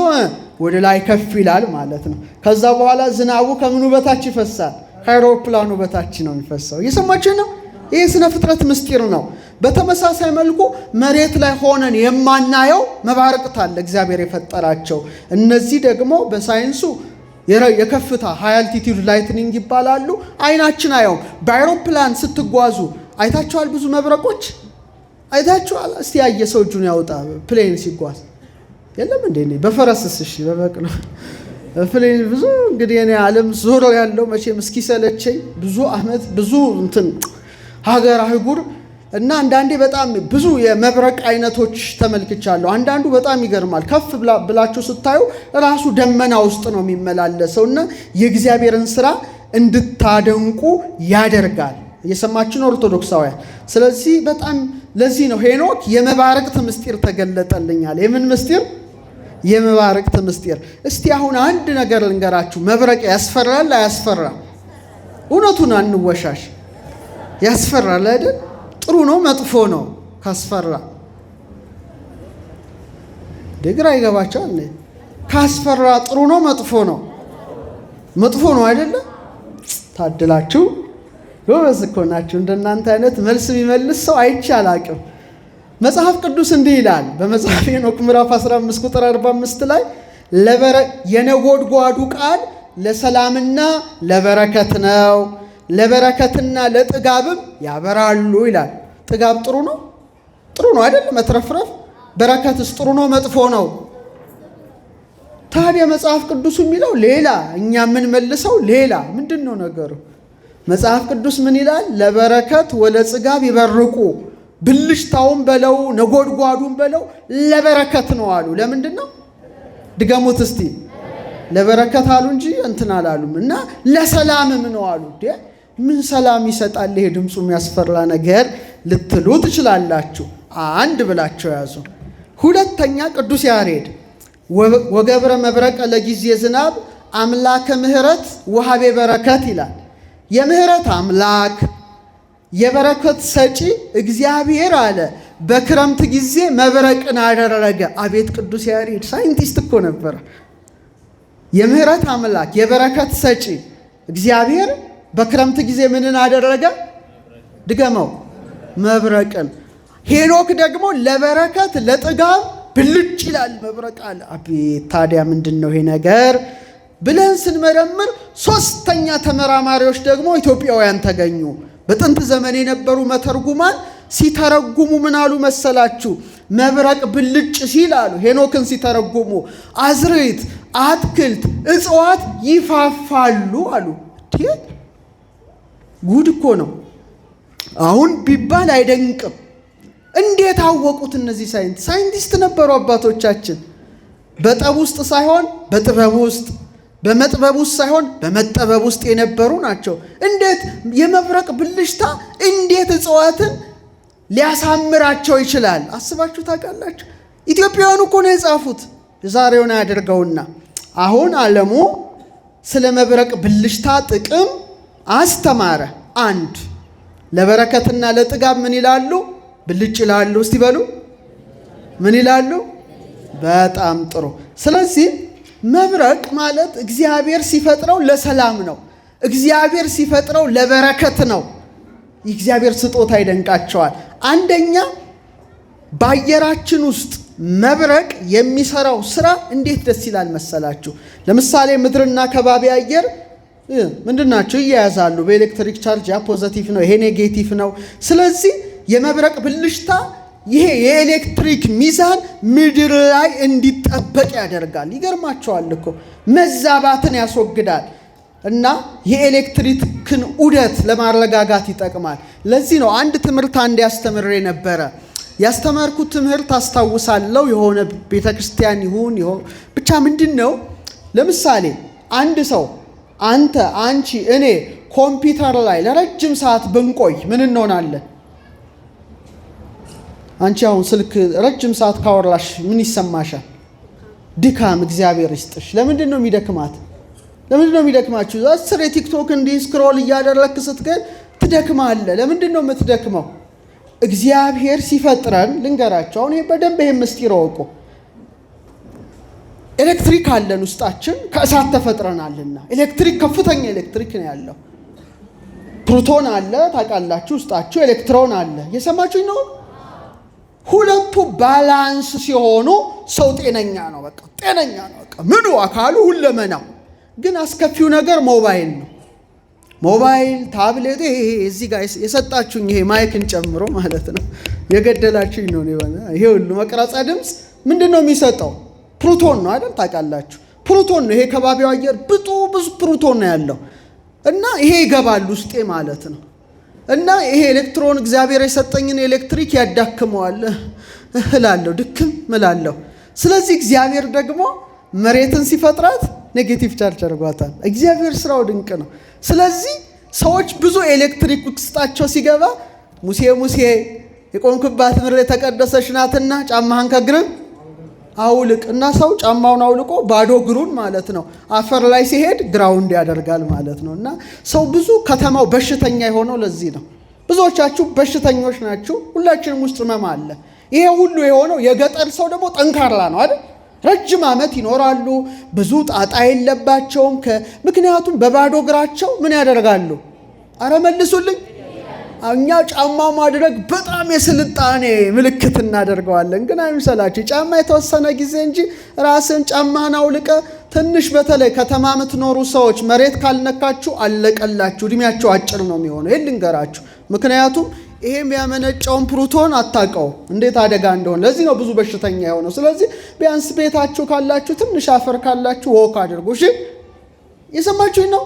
S1: ወደ ላይ ከፍ ይላል ማለት ነው። ከዛ በኋላ ዝናቡ ከምኑ በታች ይፈሳል? ከአይሮፕላኑ በታች ነው የሚፈሰው። እየሰማችሁ ነው? ይህ ስነ ፍጥረት ምስጢር ነው። በተመሳሳይ መልኩ መሬት ላይ ሆነን የማናየው መባረቅት አለ እግዚአብሔር የፈጠራቸው። እነዚህ ደግሞ በሳይንሱ የከፍታ ሃይ አልቲቲዩድ ላይትኒንግ ይባላሉ። አይናችን አየውም። በአይሮፕላን ስትጓዙ አይታችኋል? ብዙ መብረቆች አይታችኋል? እስቲ ያየ ሰው እጁን ያውጣ። ፕሌን ሲጓዝ የለም እንዴ? በፈረስስ? እሺ በበቅሎ ፕሌን ብዙ እንግዲህ እኔ ዓለም ዞሮ ያለው መቼም እስኪሰለቸኝ ብዙ አመት ብዙ እንትን ሀገር አህጉር እና አንዳንዴ በጣም ብዙ የመብረቅ አይነቶች ተመልክቻለሁ። አንዳንዱ በጣም ይገርማል። ከፍ ብላችሁ ስታዩ ራሱ ደመና ውስጥ ነው የሚመላለሰው እና የእግዚአብሔርን ስራ እንድታደንቁ ያደርጋል። እየሰማችሁ ነው ኦርቶዶክሳውያን? ስለዚህ በጣም ለዚህ ነው ሄኖክ የመባረቅት ምስጢር ተገለጠልኛል። የምን ምስጢር? የመባረቅት ምስጢር። እስቲ አሁን አንድ ነገር ልንገራችሁ። መብረቅ ያስፈራል አያስፈራም? እውነቱን አንወሻሽ። ያስፈራል አይደል? ጥሩ ነው መጥፎ ነው? ካስፈራ ደግራ ይገባቸዋል። ካስፈራ ጥሩ ነው መጥፎ ነው? መጥፎ ነው አይደለ? ታድላችሁ ጎበዝ እኮ ናችሁ። እንደናንተ አይነት መልስ የሚመልስ ሰው አይቼ አላቅም። መጽሐፍ ቅዱስ እንዲህ ይላል በመጽሐፈ ሄኖክ ምዕራፍ 15 ቁጥር 45 ላይ የነጎድጓዱ ቃል ለሰላምና ለበረከት ነው፣ ለበረከትና ለጥጋብም ያበራሉ ይላል። ጥጋብ ጥሩ ነው? ጥሩ ነው አይደል? መትረፍረፍ። በረከትስ ጥሩ ነው መጥፎ ነው? ታዲያ መጽሐፍ ቅዱስ የሚለው ሌላ፣ እኛ የምንመልሰው ሌላ። ምንድን ነው ነገሩ? መጽሐፍ ቅዱስ ምን ይላል? ለበረከት ወለጽጋብ ይበርቁ፣ ብልሽታውን በለው ነጎድጓዱን በለው ለበረከት ነው አሉ። ለምንድን ነው? ድገሙት እስቲ። ለበረከት አሉ እንጂ እንትን አላሉም። እና ለሰላምም ነው አሉ። ምን ሰላም ይሰጣል ይሄ ድምፁ የሚያስፈራ ነገር ልትሉ ትችላላችሁ። አንድ ብላችሁ ያዙ። ሁለተኛ ቅዱስ ያሬድ ወገብረ መብረቀ ለጊዜ ዝናብ አምላከ ምህረት ወሃቤ በረከት ይላል። የምህረት አምላክ የበረከት ሰጪ እግዚአብሔር አለ በክረምት ጊዜ መብረቅን አደረገ። አቤት ቅዱስ ያሬድ ሳይንቲስት እኮ ነበረ። የምህረት አምላክ የበረከት ሰጪ እግዚአብሔር በክረምት ጊዜ ምንን አደረገ? ድገመው። መብረቅን። ሄኖክ ደግሞ ለበረከት ለጥጋብ ብልጭ ይላል መብረቅ አለ። አቤት ታዲያ ምንድን ነው ይሄ ነገር ብለን ስንመረምር ሶስተኛ ተመራማሪዎች ደግሞ ኢትዮጵያውያን ተገኙ። በጥንት ዘመን የነበሩ መተርጉማን ሲተረጉሙ ምን አሉ መሰላችሁ? መብረቅ ብልጭ ሲል አሉ ሄኖክን ሲተረጉሙ አዝርዕት፣ አትክልት፣ እጽዋት ይፋፋሉ አሉ። ጉድ እኮ ነው። አሁን ቢባል አይደንቅም። እንዴት አወቁት? እነዚህ ሳይንቲስት ነበሩ አባቶቻችን። በጠብ ውስጥ ሳይሆን በጥበብ ውስጥ፣ በመጥበብ ውስጥ ሳይሆን በመጠበብ ውስጥ የነበሩ ናቸው። እንዴት የመብረቅ ብልሽታ እንዴት እጽዋትን ሊያሳምራቸው ይችላል? አስባችሁ ታውቃላችሁ? ኢትዮጵያውያኑ እኮ ነው የጻፉት። ዛሬውን ያደርገውና አሁን ዓለሙ ስለ መብረቅ ብልሽታ ጥቅም አስተማረ። አንድ ለበረከትና ለጥጋብ ምን ይላሉ? ብልጭ ይላሉ። እስቲ በሉ ምን ይላሉ? በጣም ጥሩ። ስለዚህ መብረቅ ማለት እግዚአብሔር ሲፈጥረው ለሰላም ነው። እግዚአብሔር ሲፈጥረው ለበረከት ነው። የእግዚአብሔር ስጦታ ይደንቃቸዋል። አንደኛ በአየራችን ውስጥ መብረቅ የሚሰራው ስራ እንዴት ደስ ይላል መሰላችሁ? ለምሳሌ ምድርና ከባቢ አየር ምንድናቸው? ይያያዛሉ በኤሌክትሪክ ቻርጅ። ያ ፖዘቲቭ ነው፣ ይሄ ኔጌቲቭ ነው። ስለዚህ የመብረቅ ብልሽታ ይሄ የኤሌክትሪክ ሚዛን ምድር ላይ እንዲጠበቅ ያደርጋል። ይገርማቸዋል እኮ መዛባትን ያስወግዳል እና የኤሌክትሪክን ዑደት ለማረጋጋት ይጠቅማል። ለዚህ ነው አንድ ትምህርት አንድ ያስተምሬ ነበረ። ያስተማርኩት ትምህርት አስታውሳለሁ። የሆነ ቤተክርስቲያን ይሁን ብቻ ምንድን ነው፣ ለምሳሌ አንድ ሰው አንተ፣ አንቺ፣ እኔ ኮምፒውተር ላይ ለረጅም ሰዓት ብንቆይ ምን እንሆናለን? አንቺ አሁን ስልክ ረጅም ሰዓት ካወራሽ ምን ይሰማሻል? ድካም። እግዚአብሔር ይስጥሽ። ለምንድን ነው የሚደክማት? ለምንድን ነው የሚደክማችሁ? አስር የቲክቶክ እንዲህ ስክሮል እያደረግክ ስትገል ትደክማለህ። ለምንድን ነው የምትደክመው? እግዚአብሔር ሲፈጥረን ልንገራቸው። አሁን ይሄ በደንብ ይሄ ምስጢር ወቁ። ኤሌክትሪክ አለን ውስጣችን፣ ከእሳት ተፈጥረናልና። ኤሌክትሪክ ከፍተኛ ኤሌክትሪክ ነው ያለው። ፕሮቶን አለ ታውቃላችሁ፣ ውስጣችሁ ኤሌክትሮን አለ። የሰማችሁኝ ነው? ሁለቱ ባላንስ ሲሆኑ ሰው ጤነኛ ነው። በቃ ጤነኛ ነው። በቃ ምኑ አካሉ ሁለመናው። ግን አስከፊው ነገር ሞባይል ነው። ሞባይል፣ ታብሌት፣ ይሄ እዚህ ጋር የሰጣችሁኝ ይሄ ማይክን ጨምሮ ማለት ነው የገደላችሁኝ ነው። ይሄ ሁሉ መቅረጸ ድምፅ ምንድን ነው የሚሰጠው? ፕሮቶን ነው አይደል? ታውቃላችሁ ፕሮቶን ነው። ይሄ ከባቢው አየር ብዙ ፕሮቶን ነው ያለው እና ይሄ ይገባል ውስጤ ማለት ነው። እና ይሄ ኤሌክትሮን እግዚአብሔር የሰጠኝን ኤሌክትሪክ ያዳክመዋል እላለሁ፣ ድክም እላለሁ። ስለዚህ እግዚአብሔር ደግሞ መሬትን ሲፈጥራት ኔጌቲቭ ቻርጅ አድርጓታል። እግዚአብሔር ስራው ድንቅ ነው። ስለዚህ ሰዎች ብዙ ኤሌክትሪክ ውስጣቸው ሲገባ ሙሴ የቆምክባት ምድር የተቀደሰች ናትና ጫማህን ከእግርህ አውልቅ እና ሰው ጫማውን አውልቆ ባዶ እግሩን ማለት ነው አፈር ላይ ሲሄድ ግራውንድ ያደርጋል ማለት ነው። እና ሰው ብዙ ከተማው በሽተኛ የሆነው ለዚህ ነው። ብዙዎቻችሁ በሽተኞች ናችሁ። ሁላችንም ውስጥ ህመም አለ። ይሄ ሁሉ የሆነው የገጠር ሰው ደግሞ ጠንካራ ነው አይደል? ረጅም ዓመት ይኖራሉ፣ ብዙ ጣጣ የለባቸውም። ምክንያቱም በባዶ እግራቸው ምን ያደርጋሉ? አረ መልሱልኝ። እኛ ጫማ ማድረግ በጣም የስልጣኔ ምልክት እናደርገዋለን። ግን አይምሰላችሁ፣ ጫማ የተወሰነ ጊዜ እንጂ ራስን ጫማህን አውልቀ ትንሽ፣ በተለይ ከተማ የምትኖሩ ሰዎች መሬት ካልነካችሁ አለቀላችሁ። እድሜያቸው አጭር ነው የሚሆነው። ይሄን ልንገራችሁ። ምክንያቱም ይሄም ያመነጨውን ፕሮቶን አታውቀው እንዴት አደጋ እንደሆነ። ለዚህ ነው ብዙ በሽተኛ የሆነው። ስለዚህ ቢያንስ ቤታችሁ ካላችሁ ትንሽ አፈር ካላችሁ ወክ አድርጉ። እሺ፣ የሰማችሁኝ ነው?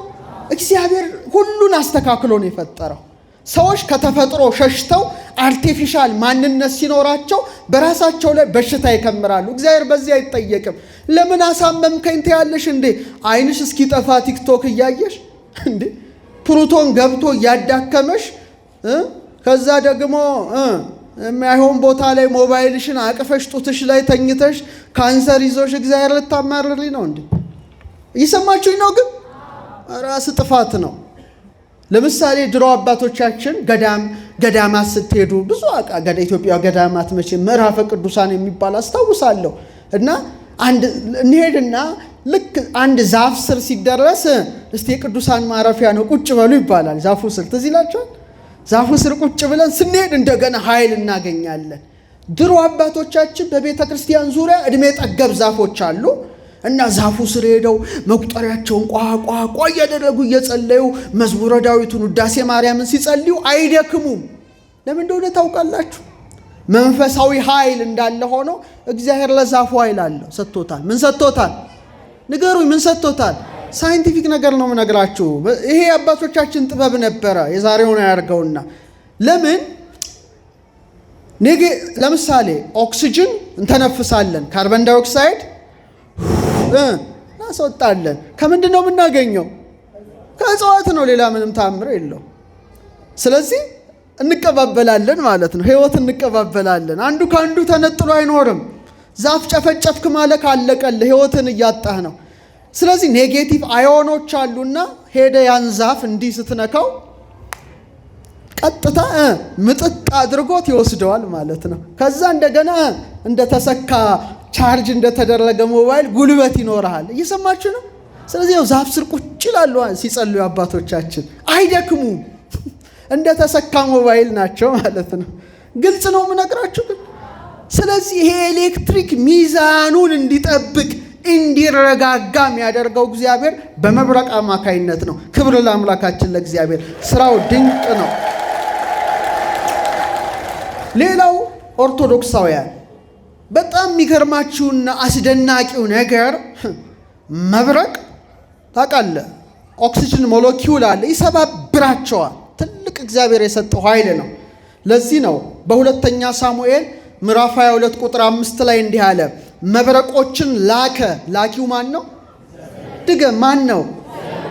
S1: እግዚአብሔር ሁሉን አስተካክሎ ነው የፈጠረው። ሰዎች ከተፈጥሮ ሸሽተው አርቲፊሻል ማንነት ሲኖራቸው በራሳቸው ላይ በሽታ ይከምራሉ። እግዚአብሔር በዚህ አይጠየቅም። ለምን አሳመምከኝ ትያለሽ እንዴ? አይንሽ እስኪጠፋ ቲክቶክ እያየሽ እንዴ? ፕሮቶን ገብቶ እያዳከመሽ ከዛ ደግሞ የማይሆን ቦታ ላይ ሞባይልሽን አቅፈሽ ጡትሽ ላይ ተኝተሽ ካንሰር ይዞሽ እግዚአብሔር ልታማርልኝ ነው እንዴ? እየሰማችሁኝ ነው? ግን ራስ ጥፋት ነው። ለምሳሌ ድሮ አባቶቻችን ገዳማት ስትሄዱ ብዙ ኢትዮጵያ ገዳማት መቼ ምዕራፈ ቅዱሳን የሚባል አስታውሳለሁ። እና እንሄድና ልክ አንድ ዛፍ ስር ሲደረስ እስቲ የቅዱሳን ማረፊያ ነው ቁጭ በሉ ይባላል። ዛፉ ስር ትዝ ይላችኋል? ዛፉ ስር ቁጭ ብለን ስንሄድ እንደገና ኃይል እናገኛለን። ድሮ አባቶቻችን በቤተ ክርስቲያን ዙሪያ እድሜ ጠገብ ዛፎች አሉ እና ዛፉ ስር ሄደው መቁጠሪያቸውን ቋቋ እያደረጉ እየጸለዩ መዝሙረ ዳዊቱን ውዳሴ ማርያምን ሲጸልዩ አይደክሙም። ለምን እንደሆነ ታውቃላችሁ? መንፈሳዊ ኃይል እንዳለ ሆኖ እግዚአብሔር ለዛፉ ኃይል አለው፣ ሰጥቶታል። ምን ሰጥቶታል? ንገሩኝ፣ ምን ሰጥቶታል? ሳይንቲፊክ ነገር ነው የምነግራችሁ። ይሄ አባቶቻችን ጥበብ ነበረ። የዛሬውን ያርገውና ለምን ለምሳሌ ኦክሲጅን እንተነፍሳለን፣ ካርበን ዳይኦክሳይድ እናስወጣለን። ከምንድን ነው የምናገኘው? ከእጽዋት ነው። ሌላ ምንም ታምር የለው። ስለዚህ እንቀባበላለን ማለት ነው። ህይወት እንቀባበላለን። አንዱ ከአንዱ ተነጥሎ አይኖርም። ዛፍ ጨፈጨፍክ ማለት አለቀልህ፣ ህይወትን እያጣህ ነው። ስለዚህ ኔጌቲቭ አዮኖች አሉና ሄደ ያን ዛፍ እንዲህ ስትነካው ቀጥታ ምጥጥ አድርጎት ይወስደዋል ማለት ነው። ከዛ እንደገና እንደተሰካ ቻርጅ እንደተደረገ ሞባይል ጉልበት ይኖርሃል። እየሰማችሁ ነው? ስለዚህ ዛፍ ስር ቁጭ ይላሉ ሲጸልዩ አባቶቻችን፣ አይደክሙም። እንደተሰካ ሞባይል ናቸው ማለት ነው። ግልጽ ነው የምነግራችሁ ግን። ስለዚህ ይሄ ኤሌክትሪክ ሚዛኑን እንዲጠብቅ እንዲረጋጋ የሚያደርገው እግዚአብሔር በመብረቅ አማካይነት ነው። ክብር ለአምላካችን ለእግዚአብሔር። ስራው ድንቅ ነው። ሌላው ኦርቶዶክሳውያን በጣም የሚገርማችሁና አስደናቂው ነገር መብረቅ ታውቃለህ፣ ኦክሲጅን ሞለኪውል አለ፣ ይሰባብራቸዋል። ትልቅ እግዚአብሔር የሰጠው ኃይል ነው። ለዚህ ነው በሁለተኛ ሳሙኤል ምዕራፍ 22 ቁጥር 5 ላይ እንዲህ አለ፣ መብረቆችን ላከ። ላኪው ማን ነው? ድገም፣ ማን ነው?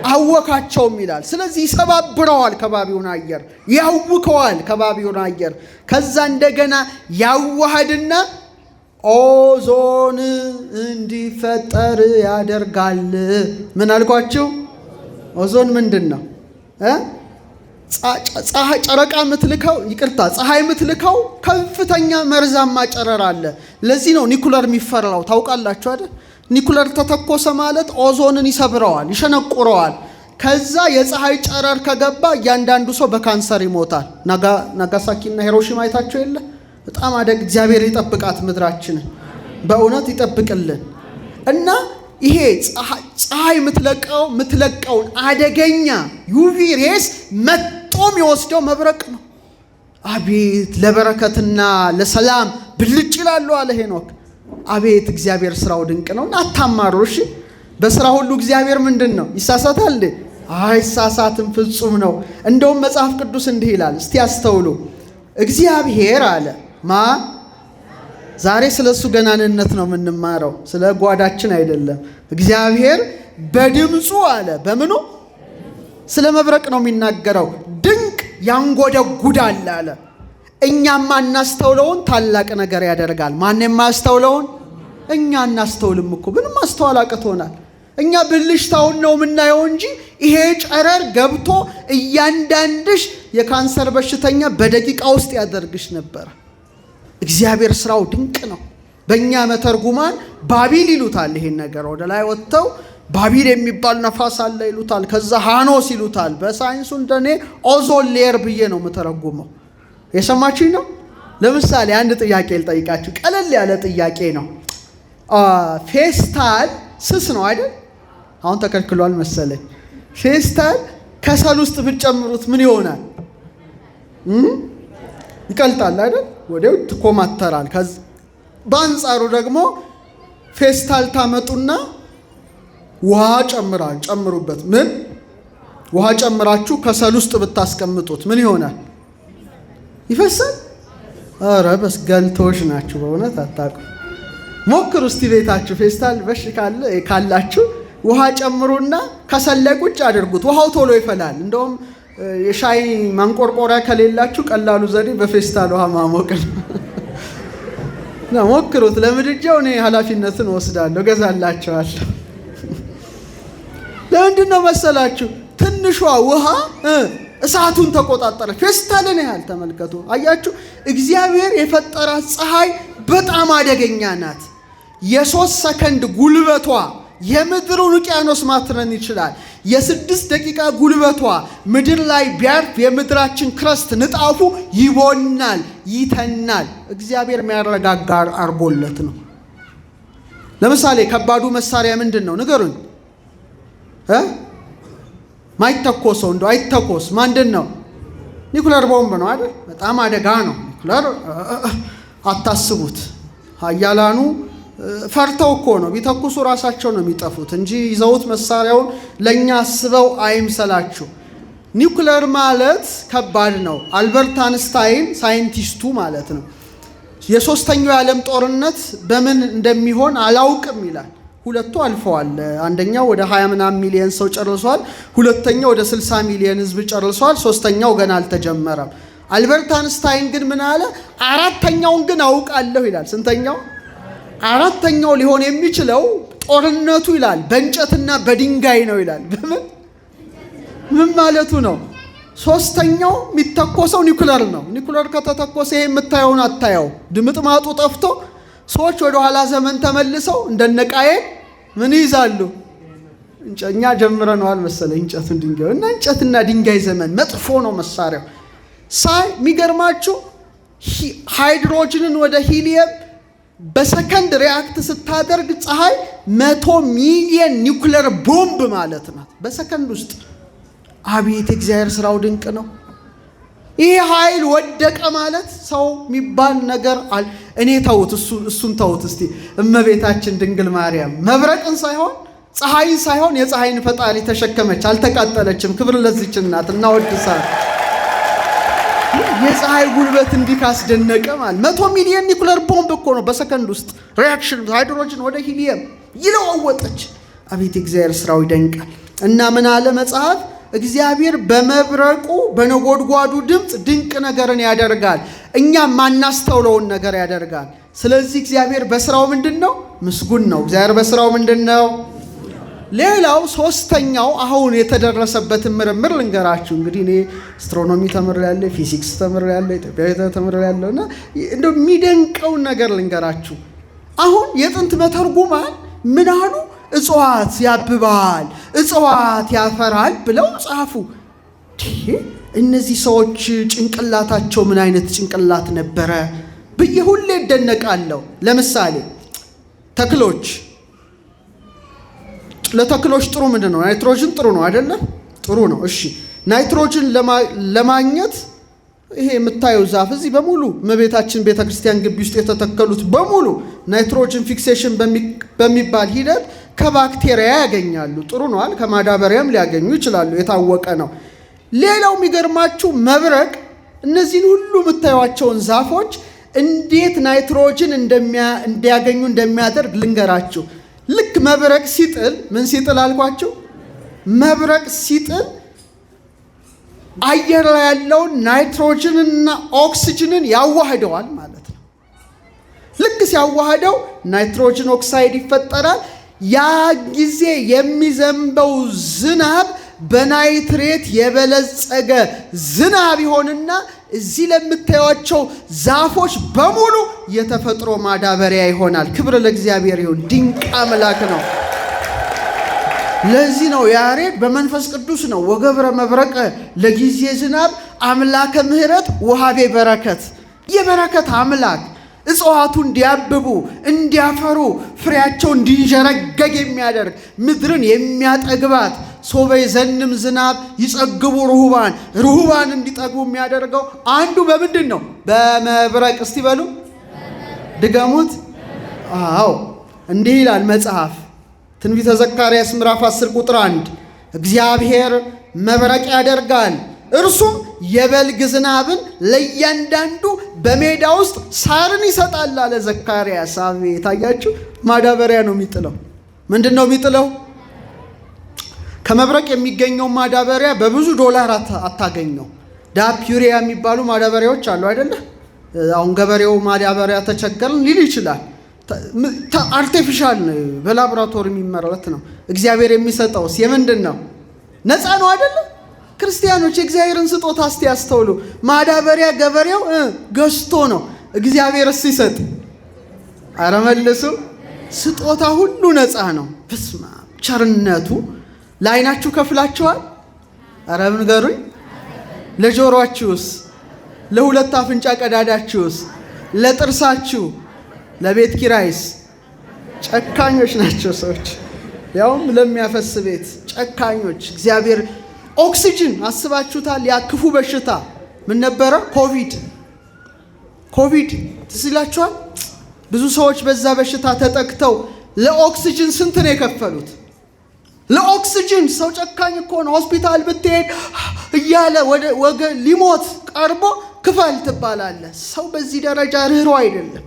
S1: አወካቸውም ይላል። ስለዚህ ይሰባብረዋል ከባቢውን አየር፣ ያውከዋል ከባቢውን አየር። ከዛ እንደገና ያዋሃድና ኦዞን እንዲፈጠር ያደርጋል። ምን አልኳችሁ? ኦዞን ምንድን ነው? ጨረቃ የምትልከው ፀሐይ የምትልከው ከፍተኛ መርዛማ ጨረር አለ። ለዚህ ነው ኒኩለር የሚፈራው። ታውቃላችሁ አይደል? ኒኩለር ተተኮሰ ማለት ኦዞንን ይሰብረዋል፣ ይሸነቁረዋል። ከዛ የፀሐይ ጨረር ከገባ እያንዳንዱ ሰው በካንሰር ይሞታል። ናጋሳኪና ሂሮሺማ አይታችሁ የለ? በጣም አደግ። እግዚአብሔር ይጠብቃት ምድራችንን፣ በእውነት ይጠብቅልን። እና ይሄ ፀሐይ የምትለቀውን አደገኛ ዩቪ ሬስ መጥቶም የወስደው መብረቅ ነው። አቤት ለበረከትና ለሰላም ብልጭ ይላሉ አለ ሄኖክ። አቤት እግዚአብሔር ስራው ድንቅ ነው። እና አታማሩ እሺ። በስራ ሁሉ እግዚአብሔር ምንድን ነው? ይሳሳታል እንዴ? አይሳሳትም፣ ፍጹም ነው። እንደውም መጽሐፍ ቅዱስ እንዲህ ይላል፣ እስቲ አስተውሉ። እግዚአብሔር አለ ዛሬ ስለ እሱ ገናንነት ነው የምንማረው፣ ስለ ጓዳችን አይደለም። እግዚአብሔር በድምፁ አለ፣ በምኑ? ስለ መብረቅ ነው የሚናገረው። ድንቅ ያንጎደጉዳል አለ። እኛማ እናስተውለውን ታላቅ ነገር ያደርጋል። ማን የማያስተውለውን? እኛ እናስተውልም እኮ ምንም ማስተዋል አቅቶናል። እኛ ብልሽታውን ነው የምናየው እንጂ ይሄ ጨረር ገብቶ እያንዳንድሽ የካንሰር በሽተኛ በደቂቃ ውስጥ ያደርግሽ ነበር። እግዚአብሔር ስራው ድንቅ ነው። በእኛ መተርጉማን ባቢል ይሉታል። ይሄን ነገር ወደ ላይ ወጥተው ባቢል የሚባል ነፋስ አለ ይሉታል። ከዛ ሃኖስ ይሉታል። በሳይንሱ እንደኔ ኦዞን ሌየር ብዬ ነው የምተረጉመው። የሰማችሁኝ ነው? ለምሳሌ አንድ ጥያቄ ልጠይቃችሁ። ቀለል ያለ ጥያቄ ነው። ፌስታል ስስ ነው አይደል? አሁን ተከልክሏል መሰለኝ። ፌስታል ከሰል ውስጥ ብትጨምሩት ምን ይሆናል? ይቀልጣል አይደል? ወዲያው ትኮማተራል። በአንጻሩ ደግሞ ፌስታል ታመጡና ውሃ ጨምሩበት። ምን ውሃ ጨምራችሁ ከሰል ውስጥ ብታስቀምጡት ምን ይሆናል? ይፈሳል። ኧረ በስ ገልቶሽ ናችሁ በእውነት አታውቁ። ሞክሩ እስቲ ቤታችሁ ፌስታል በሽ ካላችሁ ውሃ ጨምሩና ከሰል ላይ ቁጭ አድርጉት። ውሃው ቶሎ ይፈላል። እንደውም የሻይ ማንቆርቆሪያ ከሌላችሁ ቀላሉ ዘዴ በፌስታል ውሃ ማሞቅ ነው። ሞክሩት። ለምድጃው እኔ ኃላፊነትን ወስዳለሁ፣ ገዛላችኋለሁ። ለምንድን ነው መሰላችሁ? ትንሿ ውሃ እሳቱን ተቆጣጠረ። ፌስታልን ያህል ተመልከቱ። አያችሁ፣ እግዚአብሔር የፈጠራት ፀሐይ በጣም አደገኛ ናት። የ3 ሰከንድ ጉልበቷ የምድሩን ውቅያኖስ ማትረን ይችላል። የ6 ደቂቃ ጉልበቷ ምድር ላይ ቢያርፍ የምድራችን ክረስት ንጣፉ ይቦናል፣ ይተናል። እግዚአብሔር የሚያረጋጋ አርጎለት ነው። ለምሳሌ ከባዱ መሳሪያ ምንድን ነው ንገሩኝ? ማይተኮሰው እንደው አይተኮስ ምንድን ነው? ኒኩለር ቦምብ ነው አይደል? በጣም አደጋ ነው ኒኩለር። አታስቡት። ሀያላኑ ፈርተው እኮ ነው ቢተኩሱ ራሳቸው ነው የሚጠፉት እንጂ ይዘውት መሳሪያውን ለኛ አስበው አይምሰላችሁ። ኒኩለር ማለት ከባድ ነው። አልበርት አንስታይን ሳይንቲስቱ ማለት ነው የሶስተኛው የዓለም ጦርነት በምን እንደሚሆን አላውቅም ይላል። ሁለቱ አልፈዋል። አንደኛው ወደ 20 ምናምን ሚሊዮን ሰው ጨርሷል። ሁለተኛው ወደ 60 ሚሊዮን ህዝብ ጨርሷል። ሶስተኛው ገና አልተጀመረም። አልበርት አንስታይን ግን ምን አለ? አራተኛውን ግን አውቃለሁ ይላል። ስንተኛው? አራተኛው ሊሆን የሚችለው ጦርነቱ ይላል በእንጨትና በድንጋይ ነው ይላል። በምን? ምን ማለቱ ነው? ሶስተኛው የሚተኮሰው ኒኩለር ነው። ኒኩለር ከተተኮሰ ይሄ የምታየውን አታየው። ድምጥማጡ ጠፍቶ ሰዎች ወደ ኋላ ዘመን ተመልሰው እንደነቃየን ምን ይዛሉ? እኛ ጀምረነዋል መሰለኝ እንጨቱን ድንጋይ እና እንጨትና ድንጋይ ዘመን መጥፎ ነው መሳሪያው። የሚገርማችሁ ሃይድሮጅንን ወደ ሂሊየም በሰከንድ ሪአክት ስታደርግ ፀሐይ 100 ሚሊዮን ኒኩለር ቦምብ ማለት ናት በሰከንድ ውስጥ። አቤት እግዚአብሔር ስራው ድንቅ ነው። ይህ ኃይል ወደቀ ማለት ሰው የሚባል ነገር አለ። እኔ ተውት፣ እሱን ተውት እስቲ። እመቤታችን ድንግል ማርያም መብረቅን ሳይሆን ፀሐይን ሳይሆን የፀሐይን ፈጣሪ ተሸከመች፣ አልተቃጠለችም። ክብር ለዚች እናት እና ወድሳት። የፀሐይ ጉልበት እንዲህ ካስደነቀ ማለት 100 ሚሊዮን ኒኩለር ቦምብ እኮ ነው በሰከንድ ውስጥ ሪአክሽን ሃይድሮጅን ወደ ሂሊየም ይለዋወጠች። አቤት እግዚአብሔር ስራው ይደንቃል። እና ምን አለ መጽሐፍ? እግዚአብሔር በመብረቁ በነጎድጓዱ ድምፅ ድንቅ ነገርን ያደርጋል፣ እኛም ማናስተውለውን ነገር ያደርጋል። ስለዚህ እግዚአብሔር በስራው ምንድነው? ምስጉን ነው። እግዚአብሔር በስራው ምንድነው? ሌላው ሶስተኛው አሁን የተደረሰበትን ምርምር ልንገራችሁ። እንግዲህ እኔ አስትሮኖሚ ተምሬያለሁ፣ ፊዚክስ ተምሬያለሁ፣ ኢትዮጵያዊ ተምሬያለሁ እና እንደው የሚደንቀውን ነገር ልንገራችሁ። አሁን የጥንት መተርጉማን ምን አሉ? እጽዋት ያብባል፣ እጽዋት ያፈራል ብለው ጻፉ። እነዚህ ሰዎች ጭንቅላታቸው ምን አይነት ጭንቅላት ነበረ ብዬ ሁሌ እደነቃለሁ። ለምሳሌ ተክሎች፣ ለተክሎች ጥሩ ምንድን ነው? ናይትሮጅን ጥሩ ነው አይደለም? ጥሩ ነው። እሺ ናይትሮጅን ለማግኘት ይሄ የምታየው ዛፍ እዚህ በሙሉ እመቤታችን ቤተክርስቲያን ግቢ ውስጥ የተተከሉት በሙሉ ናይትሮጅን ፊክሴሽን በሚባል ሂደት ከባክቴሪያ ያገኛሉ። ጥሩ ነዋል። ከማዳበሪያም ሊያገኙ ይችላሉ፣ የታወቀ ነው። ሌላው የሚገርማችሁ መብረቅ እነዚህን ሁሉ የምታዩቸውን ዛፎች እንዴት ናይትሮጅን እንዲያገኙ እንደሚያደርግ ልንገራችሁ። ልክ መብረቅ ሲጥል ምን ሲጥል አልኳችሁ? መብረቅ ሲጥል አየር ላይ ያለውን ናይትሮጅንና ኦክሲጅንን ያዋህደዋል ማለት ነው። ልክ ሲያዋህደው ናይትሮጅን ኦክሳይድ ይፈጠራል። ያ ጊዜ የሚዘንበው ዝናብ በናይትሬት የበለጸገ ዝናብ ይሆንና እዚህ ለምታዩቸው ዛፎች በሙሉ የተፈጥሮ ማዳበሪያ ይሆናል። ክብር ለእግዚአብሔር ይሁን። ድንቅ አምላክ ነው። ለዚህ ነው ያሬድ በመንፈስ ቅዱስ ነው ወገብረ መብረቀ ለጊዜ ዝናብ አምላከ ምሕረት ወሃቤ በረከት። የበረከት አምላክ እጽዋቱ እንዲያብቡ እንዲያፈሩ ፍሬያቸው እንዲንዠረገግ የሚያደርግ ምድርን የሚያጠግባት ሶበይ ዘንም ዝናብ ይጸግቡ ርሁባን እንዲጠግቡ የሚያደርገው አንዱ በምንድን ነው? በመብረቅ። እስቲ በሉ ድገሙት። አዎ እንዲህ ይላል መጽሐፍ ትንቢተ ዘካርያስ ምዕራፍ 10 ቁጥር 1 እግዚአብሔር መብረቅ ያደርጋል፣ እርሱም የበልግ ዝናብን ለእያንዳንዱ በሜዳ ውስጥ ሳርን ይሰጣል አለ ዘካርያስ። አቤት! አያችሁ፣ ማዳበሪያ ነው የሚጥለው። ምንድን ነው የሚጥለው? ከመብረቅ የሚገኘው ማዳበሪያ በብዙ ዶላር አታገኘው። ዳፕ ዩሪያ የሚባሉ ማዳበሪያዎች አሉ አይደለ? አሁን ገበሬው ማዳበሪያ ተቸገርን ሊል ይችላል። አርቲፊሻል ነው፣ በላቦራቶሪ የሚመረት ነው። እግዚአብሔር የሚሰጠውስ የምንድን ነው? ነፃ ነው አይደለ? ክርስቲያኖች የእግዚአብሔርን ስጦታ እስቲ ያስተውሉ። ማዳበሪያ ገበሬው ገዝቶ ነው፣ እግዚአብሔርስ ሲሰጥ ኧረ መልሱ። ስጦታ ሁሉ ነፃ ነው። በስመ አብ ቸርነቱ። ለዓይናችሁ ከፍላችኋል? ኧረ ንገሩኝ። ለጆሮአችሁስ? ለሁለት አፍንጫ ቀዳዳችሁስ? ለጥርሳችሁ? ለቤት ኪራይስ? ጨካኞች ናቸው ሰዎች፣ ያውም ለሚያፈስ ቤት ጨካኞች። እግዚአብሔር ኦክሲጅን አስባችሁታል? ያ ክፉ በሽታ ምን ነበረ? ኮቪድ ትዝ ይላችኋል? ብዙ ሰዎች በዛ በሽታ ተጠቅተው ለኦክሲጅን ስንት ነው የከፈሉት? ለኦክሲጅን ሰው ጨካኝ እኮ ነው። ሆስፒታል ብትሄድ እያለ ወገ ሊሞት ቀርቦ ክፈል ትባላለ። ሰው በዚህ ደረጃ ርኅሩህ አይደለም።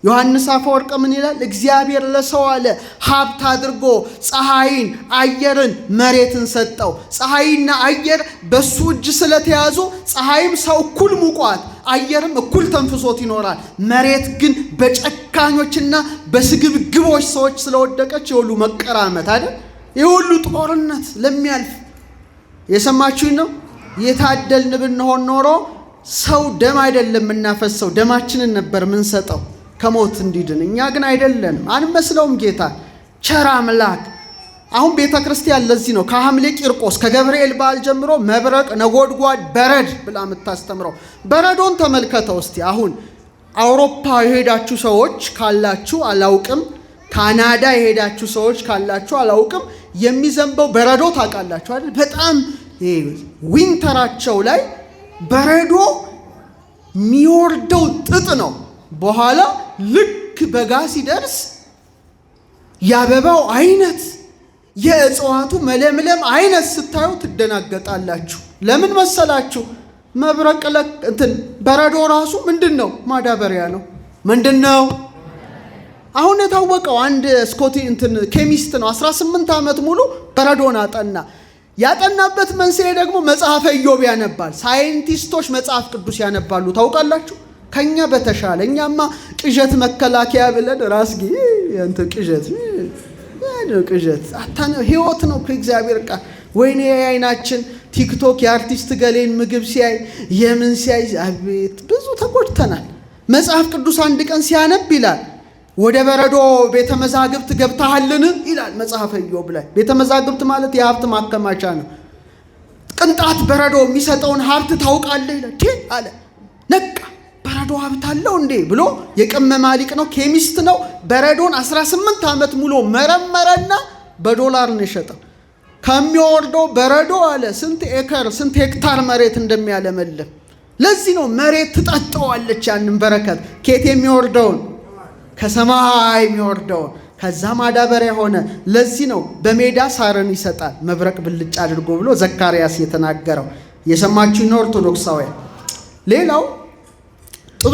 S1: ዮሐንስ አፈወርቅ ምን ይላል? እግዚአብሔር ለሰው አለ ሀብት አድርጎ ፀሐይን፣ አየርን፣ መሬትን ሰጠው። ፀሐይና አየር በሱ እጅ ስለተያዙ ፀሐይም ሰው እኩል ሙቋት፣ አየርም እኩል ተንፍሶት ይኖራል። መሬት ግን በጨካኞችና በስግብግቦች ሰዎች ስለወደቀች የሁሉ መቀራመት አይደል? የሁሉ ጦርነት ለሚያልፍ የሰማችሁኝ ነው። የታደልን ብንሆን ኖሮ ሰው ደም አይደለም የምናፈሰው፣ ደማችንን ነበር የምንሰጠው ከሞት እንዲድን። እኛ ግን አይደለንም፣ አንመስለውም ጌታ ቸር አምላክ። አሁን ቤተ ክርስቲያን ለዚህ ነው ከሐምሌ ቂርቆስ ከገብርኤል በዓል ጀምሮ መብረቅ፣ ነጎድጓድ፣ በረድ ብላ የምታስተምረው። በረዶን ተመልከተው እስቲ። አሁን አውሮፓ የሄዳችሁ ሰዎች ካላችሁ አላውቅም፣ ካናዳ የሄዳችሁ ሰዎች ካላችሁ አላውቅም፣ የሚዘንበው በረዶ ታውቃላችሁ አይደል? በጣም ዊንተራቸው ላይ በረዶ የሚወርደው ጥጥ ነው። በኋላ ልክ በጋ ሲደርስ የአበባው አይነት የእጽዋቱ መለምለም አይነት ስታዩ ትደናገጣላችሁ። ለምን መሰላችሁ? መብረቅ በረዶ ራሱ ምንድን ነው? ማዳበሪያ ነው። ምንድን ነው? አሁን የታወቀው አንድ ስኮቲ ኬሚስት ነው 18 ዓመት ሙሉ በረዶን አጠና። ያጠናበት መንስኤ ደግሞ መጽሐፈ ኢዮብ ያነባል። ሳይንቲስቶች መጽሐፍ ቅዱስ ያነባሉ ታውቃላችሁ፣ ከኛ በተሻለ። እኛማ ቅዠት መከላከያ ብለን ራስጌ ቅዠት ህይወት ነው ከእግዚአብሔር ቃል። ወይኔ የአይናችን ቲክቶክ የአርቲስት ገሌን ምግብ ሲያይ የምን ሲያይ አቤት ብዙ ተጎድተናል። መጽሐፍ ቅዱስ አንድ ቀን ሲያነብ ይላል ወደ በረዶ ቤተ መዛግብት ገብተሃልን ይላል መጽሐፈ ኢዮብ ላይ። ቤተ መዛግብት ማለት የሀብት ማከማቻ ነው። ቅንጣት በረዶ የሚሰጠውን ሀብት ታውቃለህ ይላል። አለ ነቃ። በረዶ ሀብት አለው እንዴ ብሎ የቀመማ ሊቅ ነው፣ ኬሚስት ነው። በረዶን 18 ዓመት ሙሉ መረመረና በዶላር ነው የሸጠው። ከሚወርደው በረዶ አለ ስንት ኤከር ስንት ሄክታር መሬት እንደሚያለመልም። ለዚህ ነው መሬት ትጠጣዋለች ያንን በረከት። ኬት የሚወርደውን ከሰማይ የሚወርደውን። ከዛ ማዳበሪያ ሆነ። ለዚህ ነው በሜዳ ሳርን ይሰጣል መብረቅ ብልጭ አድርጎ ብሎ ዘካርያስ የተናገረው። የሰማችሁ ነው ኦርቶዶክሳውያን። ሌላው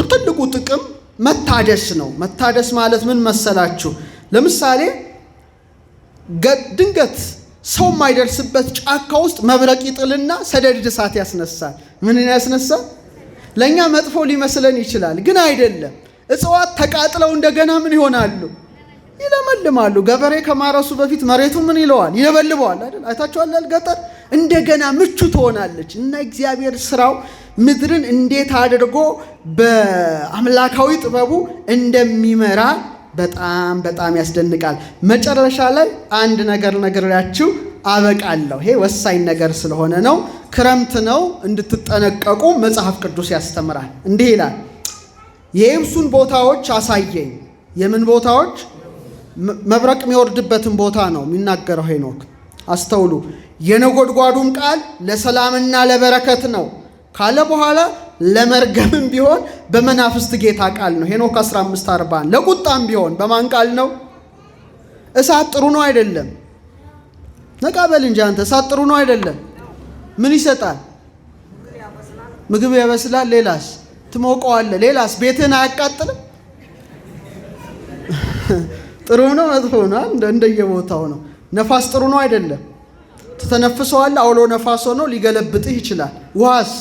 S1: ትልቁ ጥቅም መታደስ ነው። መታደስ ማለት ምን መሰላችሁ? ለምሳሌ ድንገት ሰው የማይደርስበት ጫካ ውስጥ መብረቅ ይጥልና ሰደድ እሳት ያስነሳል። ምን ያስነሳል? ለእኛ መጥፎ ሊመስለን ይችላል፣ ግን አይደለም። እጽዋት ተቃጥለው እንደገና ምን ይሆናሉ? ይለመልማሉ። ገበሬ ከማረሱ በፊት መሬቱ ምን ይለዋል? ይለበልበዋል አይደል? አይታችኋል ገጠር። እንደገና ምቹ ትሆናለች። እና እግዚአብሔር ስራው ምድርን እንዴት አድርጎ በአምላካዊ ጥበቡ እንደሚመራ በጣም በጣም ያስደንቃል። መጨረሻ ላይ አንድ ነገር ነግሬያችሁ አበቃለሁ። ይሄ ወሳኝ ነገር ስለሆነ ነው። ክረምት ነው እንድትጠነቀቁ መጽሐፍ ቅዱስ ያስተምራል። እንዲህ ይላል፣ የየብሱን ቦታዎች አሳየኝ። የምን ቦታዎች? መብረቅ የሚወርድበትን ቦታ ነው የሚናገረው ሄኖክ። አስተውሉ። የነጎድጓዱም ቃል ለሰላምና ለበረከት ነው ካለ በኋላ ለመርገምም ቢሆን በመናፍስት ጌታ ቃል ነው። ሄኖክ 15:40 ለቁጣም ቢሆን በማን ቃል ነው? እሳት ጥሩ ነው አይደለም? ነቃበል እንጂ አንተ። እሳት ጥሩ ነው አይደለም? ምን ይሰጣል? ምግብ ያበስላል። ሌላስ? ትሞቀዋለህ። ሌላስ? ቤትህን አያቃጥልም? ጥሩ ነው መጥፎ ነው? እንደየቦታው ነው። ነፋስ ጥሩ ነው አይደለም? ትተነፍሰዋለህ። አውሎ ነፋስ ሆኖ ሊገለብጥህ ይችላል። ውሃስ?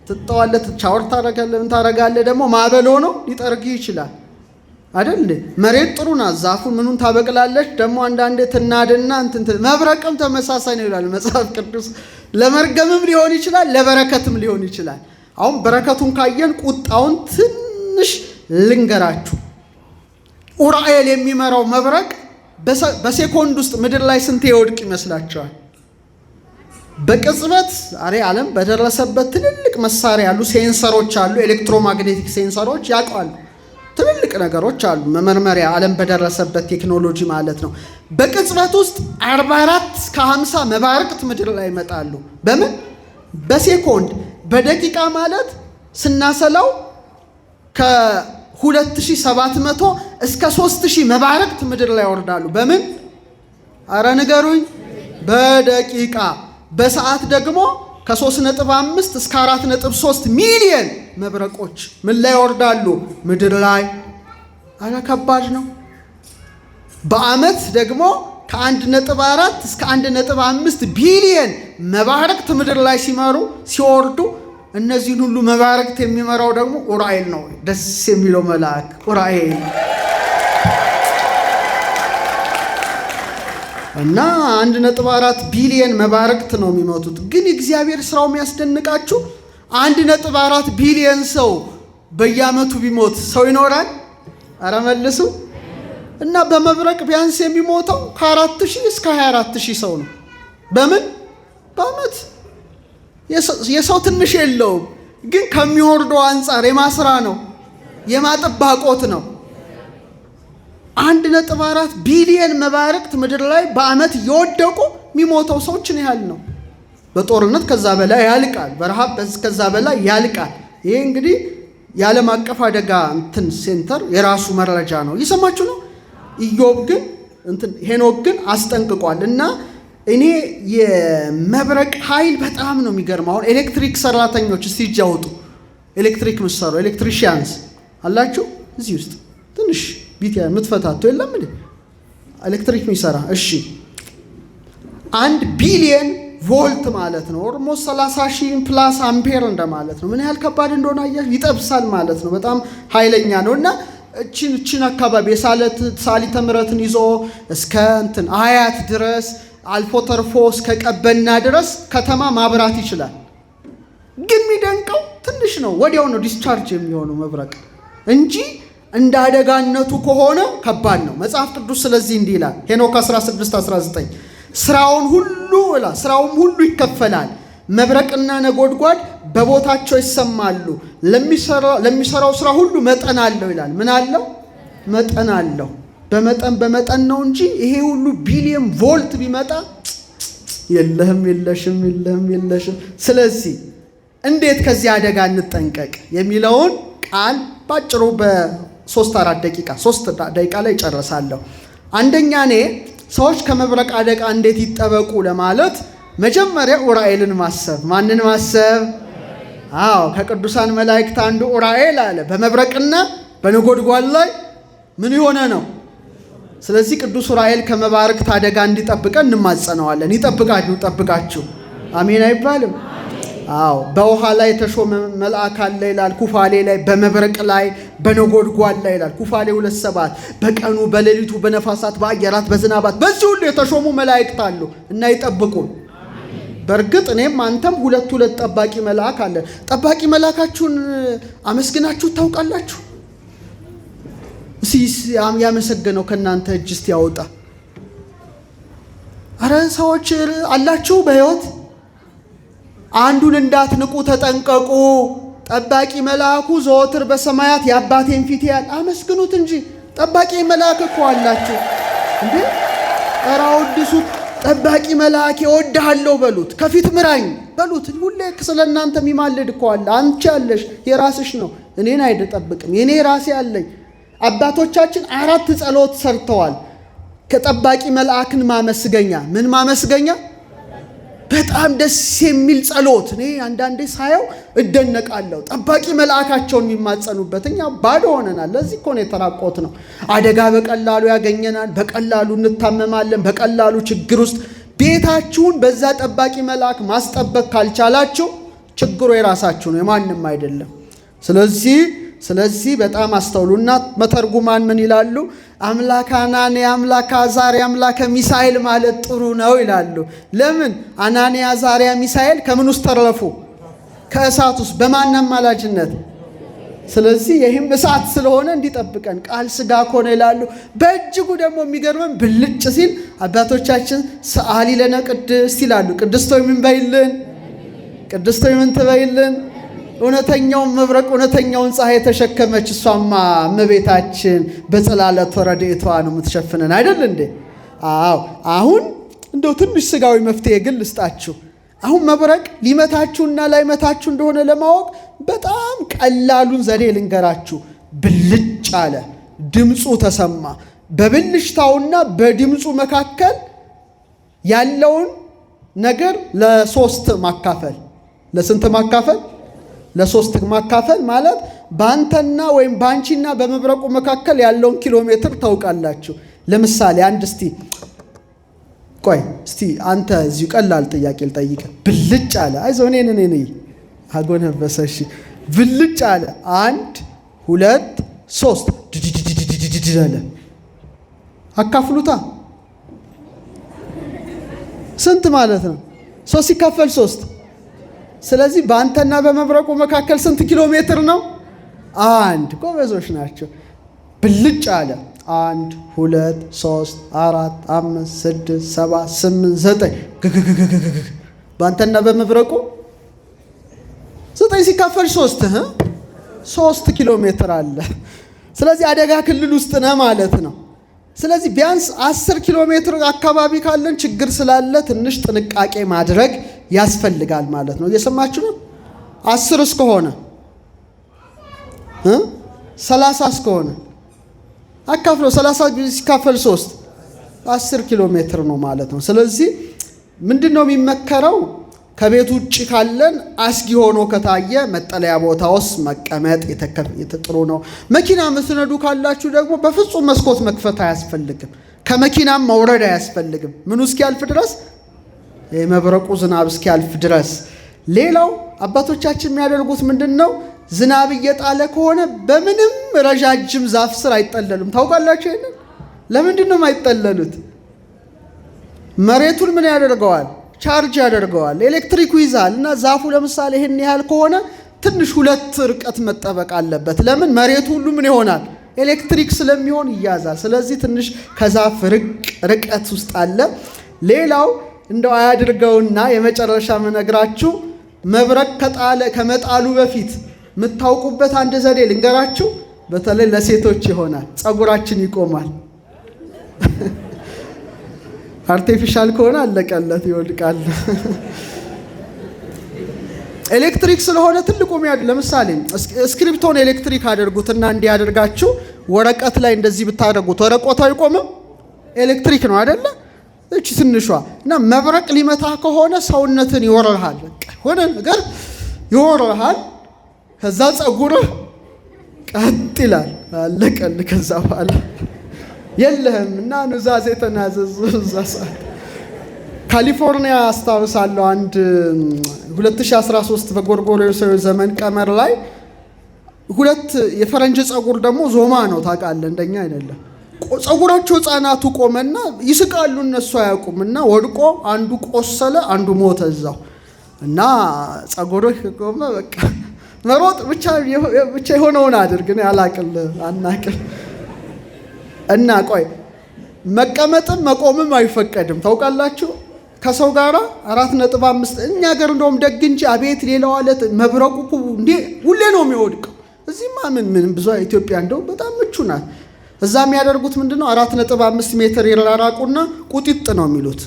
S1: ትጠዋለህ፣ ሻወር ታረጋለህ፣ ምን ታረጋለህ። ደግሞ ማዕበል ሆኖ ሊጠርግህ ይችላል አይደል? መሬት ጥሩ ናት፣ ዛፉን ምኑን ታበቅላለች። ደግሞ አንዳንዴ ትናድና መብረቅም ተመሳሳይ ነው ይላል መጽሐፍ ቅዱስ። ለመርገምም ሊሆን ይችላል፣ ለበረከትም ሊሆን ይችላል። አሁን በረከቱን ካየን ቁጣውን ትንሽ ልንገራችሁ። ኡራኤል የሚመራው መብረቅ በሴኮንድ ውስጥ ምድር ላይ ስንት ይወድቅ ይመስላችኋል? በቅጽበት ዛሬ ዓለም በደረሰበት ትልልቅ መሳሪያ ያሉ ሴንሰሮች አሉ፣ ኤሌክትሮማግኔቲክ ሴንሰሮች ያውቃሉ። ትልልቅ ነገሮች አሉ፣ መመርመሪያ ዓለም በደረሰበት ቴክኖሎጂ ማለት ነው። በቅጽበት ውስጥ 44 እስከ 50 መባረቅት ምድር ላይ ይመጣሉ። በምን? በሴኮንድ። በደቂቃ ማለት ስናሰላው ከ2700 እስከ 3000 መባረቅት ምድር ላይ ይወርዳሉ። በምን? አረ ንገሩኝ። በደቂቃ። በሰዓት ደግሞ ከ3.5 እስከ 4.3 ሚሊዮን መብረቆች ምን ላይ ይወርዳሉ? ምድር ላይ። አረ ከባድ ነው። በአመት ደግሞ ከ1.4 እስከ 1.5 ቢሊዮን መባረቅት ምድር ላይ ሲወርዱ፣ እነዚህን ሁሉ መባረቅት የሚመራው ደግሞ ኡራኤል ነው። ደስ የሚለው መልአክ ኡራኤል። እና 1.4 ቢሊየን መባረቅት ነው የሚሞቱት። ግን እግዚአብሔር ስራው የሚያስደንቃችሁ 1.4 ቢሊየን ሰው በየዓመቱ ቢሞት ሰው ይኖራል? ኧረ መልሱ። እና በመብረቅ ቢያንስ የሚሞተው ከ4000 እስከ 24000 ሰው ነው። በምን በዓመት የሰው ትንሽ የለውም። ግን ከሚወርደው አንጻር የማስራ ነው የማጥባቆት ነው። 1.4 ቢሊየን መባረቅት ምድር ላይ በዓመት እየወደቁ የሚሞተው ሰዎችን ያህል ነው። በጦርነት ከዛ በላይ ያልቃል፣ በረሃብ ከዛ በላይ ያልቃል። ይሄ እንግዲህ የዓለም አቀፍ አደጋ እንትን ሴንተር የራሱ መረጃ ነው። እየሰማችሁ ነው። ኢዮብ ግን ሄኖክ ግን አስጠንቅቋል። እና እኔ የመብረቅ ኃይል በጣም ነው የሚገርመው። አሁን ኤሌክትሪክ ሰራተኞች እስቲ እጅ አውጡ። ኤሌክትሪክ ምሰሩ ኤሌክትሪሺያንስ አላችሁ እዚህ ውስጥ ትንሽ ቢት የምትፈታቱ የለም እንዴ? ኤሌክትሪክ የሚሰራ እሺ፣ 1 ቢሊየን ቮልት ማለት ነው። ኦልሞስት 30,000 ፕላስ አምፔር እንደማለት ነው። ምን ያህል ከባድ እንደሆነ አያችሁ? ይጠብሳል ማለት ነው። በጣም ኃይለኛ ነው። እና እቺን አካባቢ ሳሊተ ምሕረትን ይዞ እስከ አያት ድረስ አልፎ ተርፎ እስከ ቀበና ድረስ ከተማ ማብራት ይችላል። ግን የሚደንቀው ትንሽ ነው፣ ወዲያው ነው ዲስቻርጅ የሚሆነው መብረቅ እንጂ እንደ አደጋነቱ ከሆነ ከባድ ነው። መጽሐፍ ቅዱስ ስለዚህ እንዲህ ይላል ሄኖክ 16:19 ስራውም ሁሉ ይከፈላል፣ መብረቅና ነጎድጓድ በቦታቸው ይሰማሉ፣ ለሚሰራው ስራ ሁሉ መጠን አለው ይላል። ምን አለው? መጠን አለው። በመጠን ነው እንጂ ይሄ ሁሉ ቢሊየን ቮልት ቢመጣ የለሽም። ስለዚህ እንዴት ከዚህ አደጋ እንጠንቀቅ የሚለውን ቃል ባጭሩ በ3 ደቂቃ ላይ ጨርሳለሁ። አንደኛ እኔ ሰዎች ከመብረቅ አደጋ እንዴት ይጠበቁ ለማለት መጀመሪያ ኡራኤልን ማሰብ። ማንን ማሰብ? ከቅዱሳን መላእክት አንዱ ኡራኤል አለ በመብረቅና በነጎድጓድ ላይ ምን የሆነ ነው። ስለዚህ ቅዱስ ኡራኤል ከመባረቅት አደጋ እንዲጠብቀን እንማጸነዋለን። ይጠብቃችሁ። አሜን አይባልም? በውሃ ላይ የተሾመ መልአክ አለ ይላል ኩፋሌ ላይ፣ በመብረቅ ላይ በነጎድጓድ ላይ ይላል ኩፋሌ 2:7 በቀኑ በሌሊቱ በነፋሳት በአየራት በዝናባት በዚህ ሁሉ የተሾሙ መላእክት አሉ እና ይጠብቁን። በእርግጥ እኔም አንተም ሁለት ጠባቂ መልአክ አለ። ጠባቂ መልአካችሁን አመስግናችሁ ታውቃላችሁ? ያመሰገነው ከእናንተ እጅ እስቲ ያወጣ። አረ ሰዎች አላችሁ በሕይወት አንዱን እንዳትንቁ ተጠንቀቁ። ጠባቂ መልአኩ ዘወትር በሰማያት የአባቴን ፊት ያያል። አመስግኑት እንጂ ጠባቂ መልአክ እኮ አላችሁ እንዴ! ኧረ አወድሱት። ጠባቂ መልአክ እወድሃለሁ በሉት፣ ከፊት ምራኝ በሉት። ሁሌ ስለ እናንተ የሚማልድ እኮ አለ። አንቺ ያለሽ የራስሽ ነው፣ እኔን አይጠብቅም። የኔ ራሴ አለኝ። አባቶቻችን 4 ጸሎት ሰርተዋል ከጠባቂ መልአክን ማመስገኛ። ምን ማመስገኛ? በጣም ደስ የሚል ጸሎት። እኔ አንዳንዴ ሳየው እደነቃለሁ። ጠባቂ መልአካቸውን የሚማጸኑበት። እኛ ባዶ ሆነናል። ለዚህ እኮ ነው የተራቆት ነው። አደጋ በቀላሉ ያገኘናል፣ በቀላሉ እንታመማለን፣ በቀላሉ ችግር ውስጥ። ቤታችሁን በዛ ጠባቂ መልአክ ማስጠበቅ ካልቻላችሁ ችግሩ የራሳችሁ ነው፣ የማንም አይደለም። ስለዚህ በጣም አስተውሉና መተርጉማን ምን ይላሉ? አምላከ አናንያ፣ አምላከ አዛርያ፣ አምላከ ሚሳኤል ማለት ጥሩ ነው ይላሉ። ለምን? አናንያ፣ አዛርያ፣ ሚሳኤል ከምን ውስጥ ተረፉ? ከእሳት ውስጥ። በማን አማላጅነት? ስለዚህ ይህም እሳት ስለሆነ እንዲጠብቀን ቃል ሥጋ ከሆነ ይላሉ። በእጅጉ ደግሞ የሚገርመን ብልጭ ሲል አባቶቻችን ሰአሊ ለነ ቅድስት ይላሉ። ቅድስት ሆይ ምን በይልን? ቅድስት ሆይ ምን ትበይልን? እውነተኛውን መብረቅ እውነተኛውን ፀሐይ የተሸከመች እሷማ እመቤታችን በጸላለቷ ረድኤቷ ነው የምትሸፍነን አይደል እንዴ? አሁን እንደው ትንሽ ስጋዊ መፍትሄ ግን ልስጣችሁ። አሁን መብረቅ ሊመታችሁና ላይመታችሁ እንደሆነ ለማወቅ በጣም ቀላሉን ዘዴ ልንገራችሁ። ብልጭ አለ፣ ድምፁ ተሰማ። በብልጭታውና በድምፁ መካከል ያለውን ነገር ለ3 ማካፈል። ለስንት ማካፈል? ለ3 ማካፈል ማለት ባንተና ወይም ባንቺና በመብረቁ መካከል ያለውን ኪሎ ሜትር ታውቃላችሁ። ለምሳሌ እስቲ አንተ እዚሁ ቀላል ጥያቄ ልጠይቅ። ብልጭ አለ። አይዞህ እኔ አጎነበሰ። እሺ ብልጭ አለ። 1 2 3 አለ። አካፍሉታ። ስንት ማለት ነው? 3 ሲካፈል 3። ስለዚህ በአንተና በመብረቁ መካከል ስንት ኪሎ ሜትር ነው? 1። ጎበዞች ናቸው። ብልጭ አለ። 1 2 3 4 5 6 7 8 9 በአንተና በመብረቁ 9 ሲካፈል 3 ኪሎ ሜትር አለ። ስለዚህ አደጋ ክልል ውስጥ ነህ ማለት ነው። ስለዚህ ቢያንስ 10 ኪሎ ሜትር አካባቢ ካለን ችግር ስላለ ትንሽ ጥንቃቄ ማድረግ ያስፈልጋል ማለት ነው። እየሰማችሁ ነው? 10 እስከሆነ 30 እስከሆነ አካፍሎ 30 ሲካፈል 3 10 ኪሎ ሜትር ነው ማለት ነው። ስለዚህ ምንድነው የሚመከረው? ከቤት ውጭ ካለን አስጊ ሆኖ ከታየ መጠለያ ቦታ ውስጥ መቀመጥ ጥሩ ነው። መኪና መስነዱ ካላችሁ ደግሞ በፍጹም መስኮት መክፈት አያስፈልግም። ከመኪናም መውረድ አያስፈልግም። ምኑ እስኪያልፍ ድረስ? የመብረቁ ዝናብ እስኪያልፍ ድረስ። ሌላው አባቶቻችን የሚያደርጉት ምንድነው? ዝናብ እየጣለ ከሆነ በምንም ረጃጅም ዛፍ ስር አይጠለሉም። ታውቃላችሁ ይሄንን? ለምንድነው የማይጠለሉት? መሬቱን ምን ያደርገዋል? ቻርጅ ያደርገዋል። ኤሌክትሪኩ ይዛል እና ዛፉ ለምሳሌ ይሄን ያህል ከሆነ ትንሽ 2 ርቀት መጠበቅ አለበት። ለምን? መሬቱ ሁሉ ምን ይሆናል? ኤሌክትሪክ ስለሚሆን ይያዛል። ስለዚህ ትንሽ ከዛፍ ርቀት ውስጥ አለ። ሌላው እንደው አያድርገውና የመጨረሻ መነግራችሁ መብረቅ ከመጣሉ በፊት የምታውቁበት አንድ ዘዴ ልንገራችሁ። በተለይ ለሴቶች ይሆናል። ፀጉራችን ይቆማል። አርቲፊሻል ከሆነ አለቀለት፣ ይወድቃል። ኤሌክትሪክ ስለሆነ ትልቁ ለምሳሌ ስክሪፕቶን ኤሌክትሪክ አድርጉትና እንዲያደርጋችሁ ወረቀት ላይ እንደዚህ ብታደርጉት ወረቀቱ አይቆምም። ኤሌክትሪክ ነው አይደለ? እቺ ትንሿ እና መብረቅ ሊመታ ከሆነ ሰውነትን ይወረርሃል። ሆነ ነገር ይወረርሃል። ከዛ ፀጉርህ ቀጥ ይላል። አለቀል። ከዛ በኋላ የለህም እና ኑዛዜ ተናዘዙ። ካሊፎርኒያ አስታውሳለሁ። አንድ 2013 በጎርጎሮሳዊ ዘመን ቀመር ላይ 2 የፈረንጅ ፀጉር ደግሞ ዞማ ነው ታውቃለህ፣ እንደኛ አይደለም። ፀጉራቸው ህፃናቱ ቆመና ይስቃሉ፣ እነሱ አያውቁምና ወድቆ አንዱ ቆሰለ፣ አንዱ ሞተ እዛው። እና ፀጉርህ ቆመ፣ በቃ መሮጥ ብቻ የሆነውን አድርግ ነው ያላቅል አናቅል። እና ቆይ መቀመጥም መቆምም አይፈቀድም ታውቃላችሁ። ከሰው ጋራ 4.5 እኛ ሀገር እንደውም ደግ እንጂ አቤት ሌላው አለት መብረቁ እንዴ ሁሌ ነው የሚወድቀው። እዚህማ ምን ብዙ ኢትዮጵያ እንደውም በጣም ምቹ ናት። እዛ የሚያደርጉት ምንድነው 4.5 ሜትር ይራራቁና ቁጢጥ ነው የሚሉት።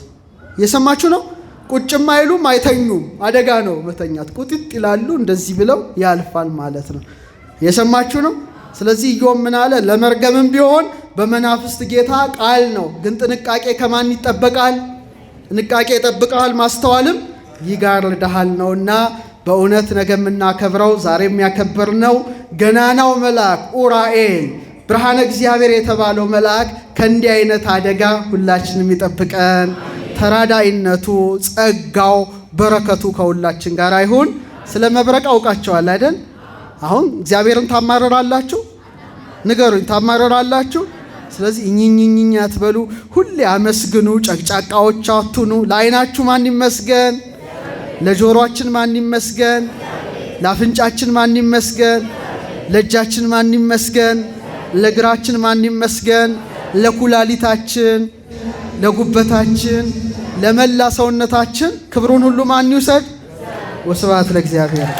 S1: የሰማችሁ ነው? ቁጭም አይሉም አይተኙም። አደጋ ነው መተኛት። ቁጢጥ ይላሉ፣ እንደዚህ ብለው ያልፋል ማለት ነው። የሰማችሁ ነው? ስለዚህ ኢዮብ ምን አለ? ለመርገምም ቢሆን በመናፍስት ጌታ ቃል ነው፣ ግን ጥንቃቄ ከማን ይጠበቃል? ጥንቃቄ ይጠብቃል፣ ማስተዋልም ይጋርድሃል ነውና በእውነት ነገ የምናከብረው ዛሬ የሚያከብርነው ገናናው መልአክ ኡራኤል ብርሃነ እግዚአብሔር የተባለው መልአክ ከእንዲህ አይነት አደጋ ሁላችንም ይጠብቀን። ተራዳይነቱ፣ ጸጋው፣ በረከቱ ከሁላችን ጋር ይሁን። ስለ መብረቅ አውቃቸዋል አይደል? አሁን እግዚአብሔርን ታማረራላችሁ? ንገሩኝ፣ ታማረራላችሁ? ስለዚህ እኝኝኝኝ አትበሉ፣ ሁሌ አመስግኑ፣ ጨቅጫቃዎች አትሁኑ። ለዓይናችሁ ማን ይመስገን? ለጆሮአችን ማን ይመስገን? ለአፍንጫችን ማን ይመስገን? ለእጃችን ማን ይመስገን? ለእግራችን ማን ይመስገን? ለኩላሊታችን፣ ለጉበታችን፣ ለመላ ሰውነታችን ክብሩን ሁሉ ማን ይውሰድ? ወስብሐት ለእግዚአብሔር።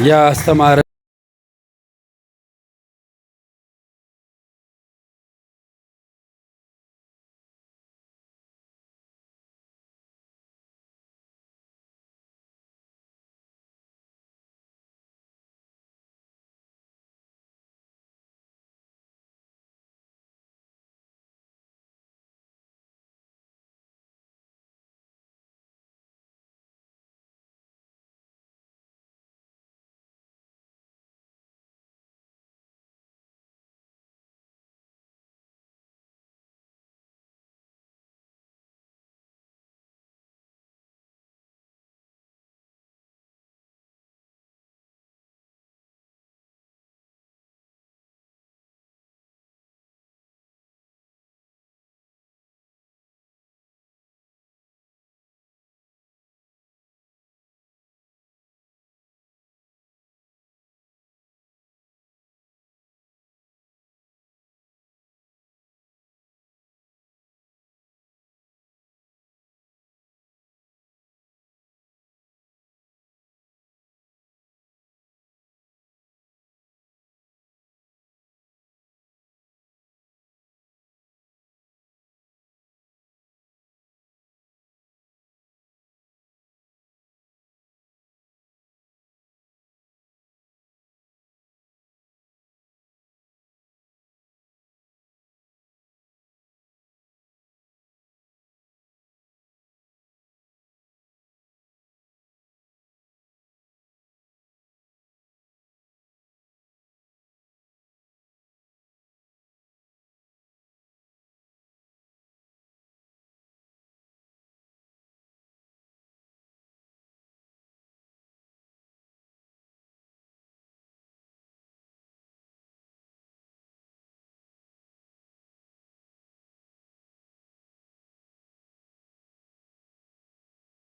S2: ያስተማረ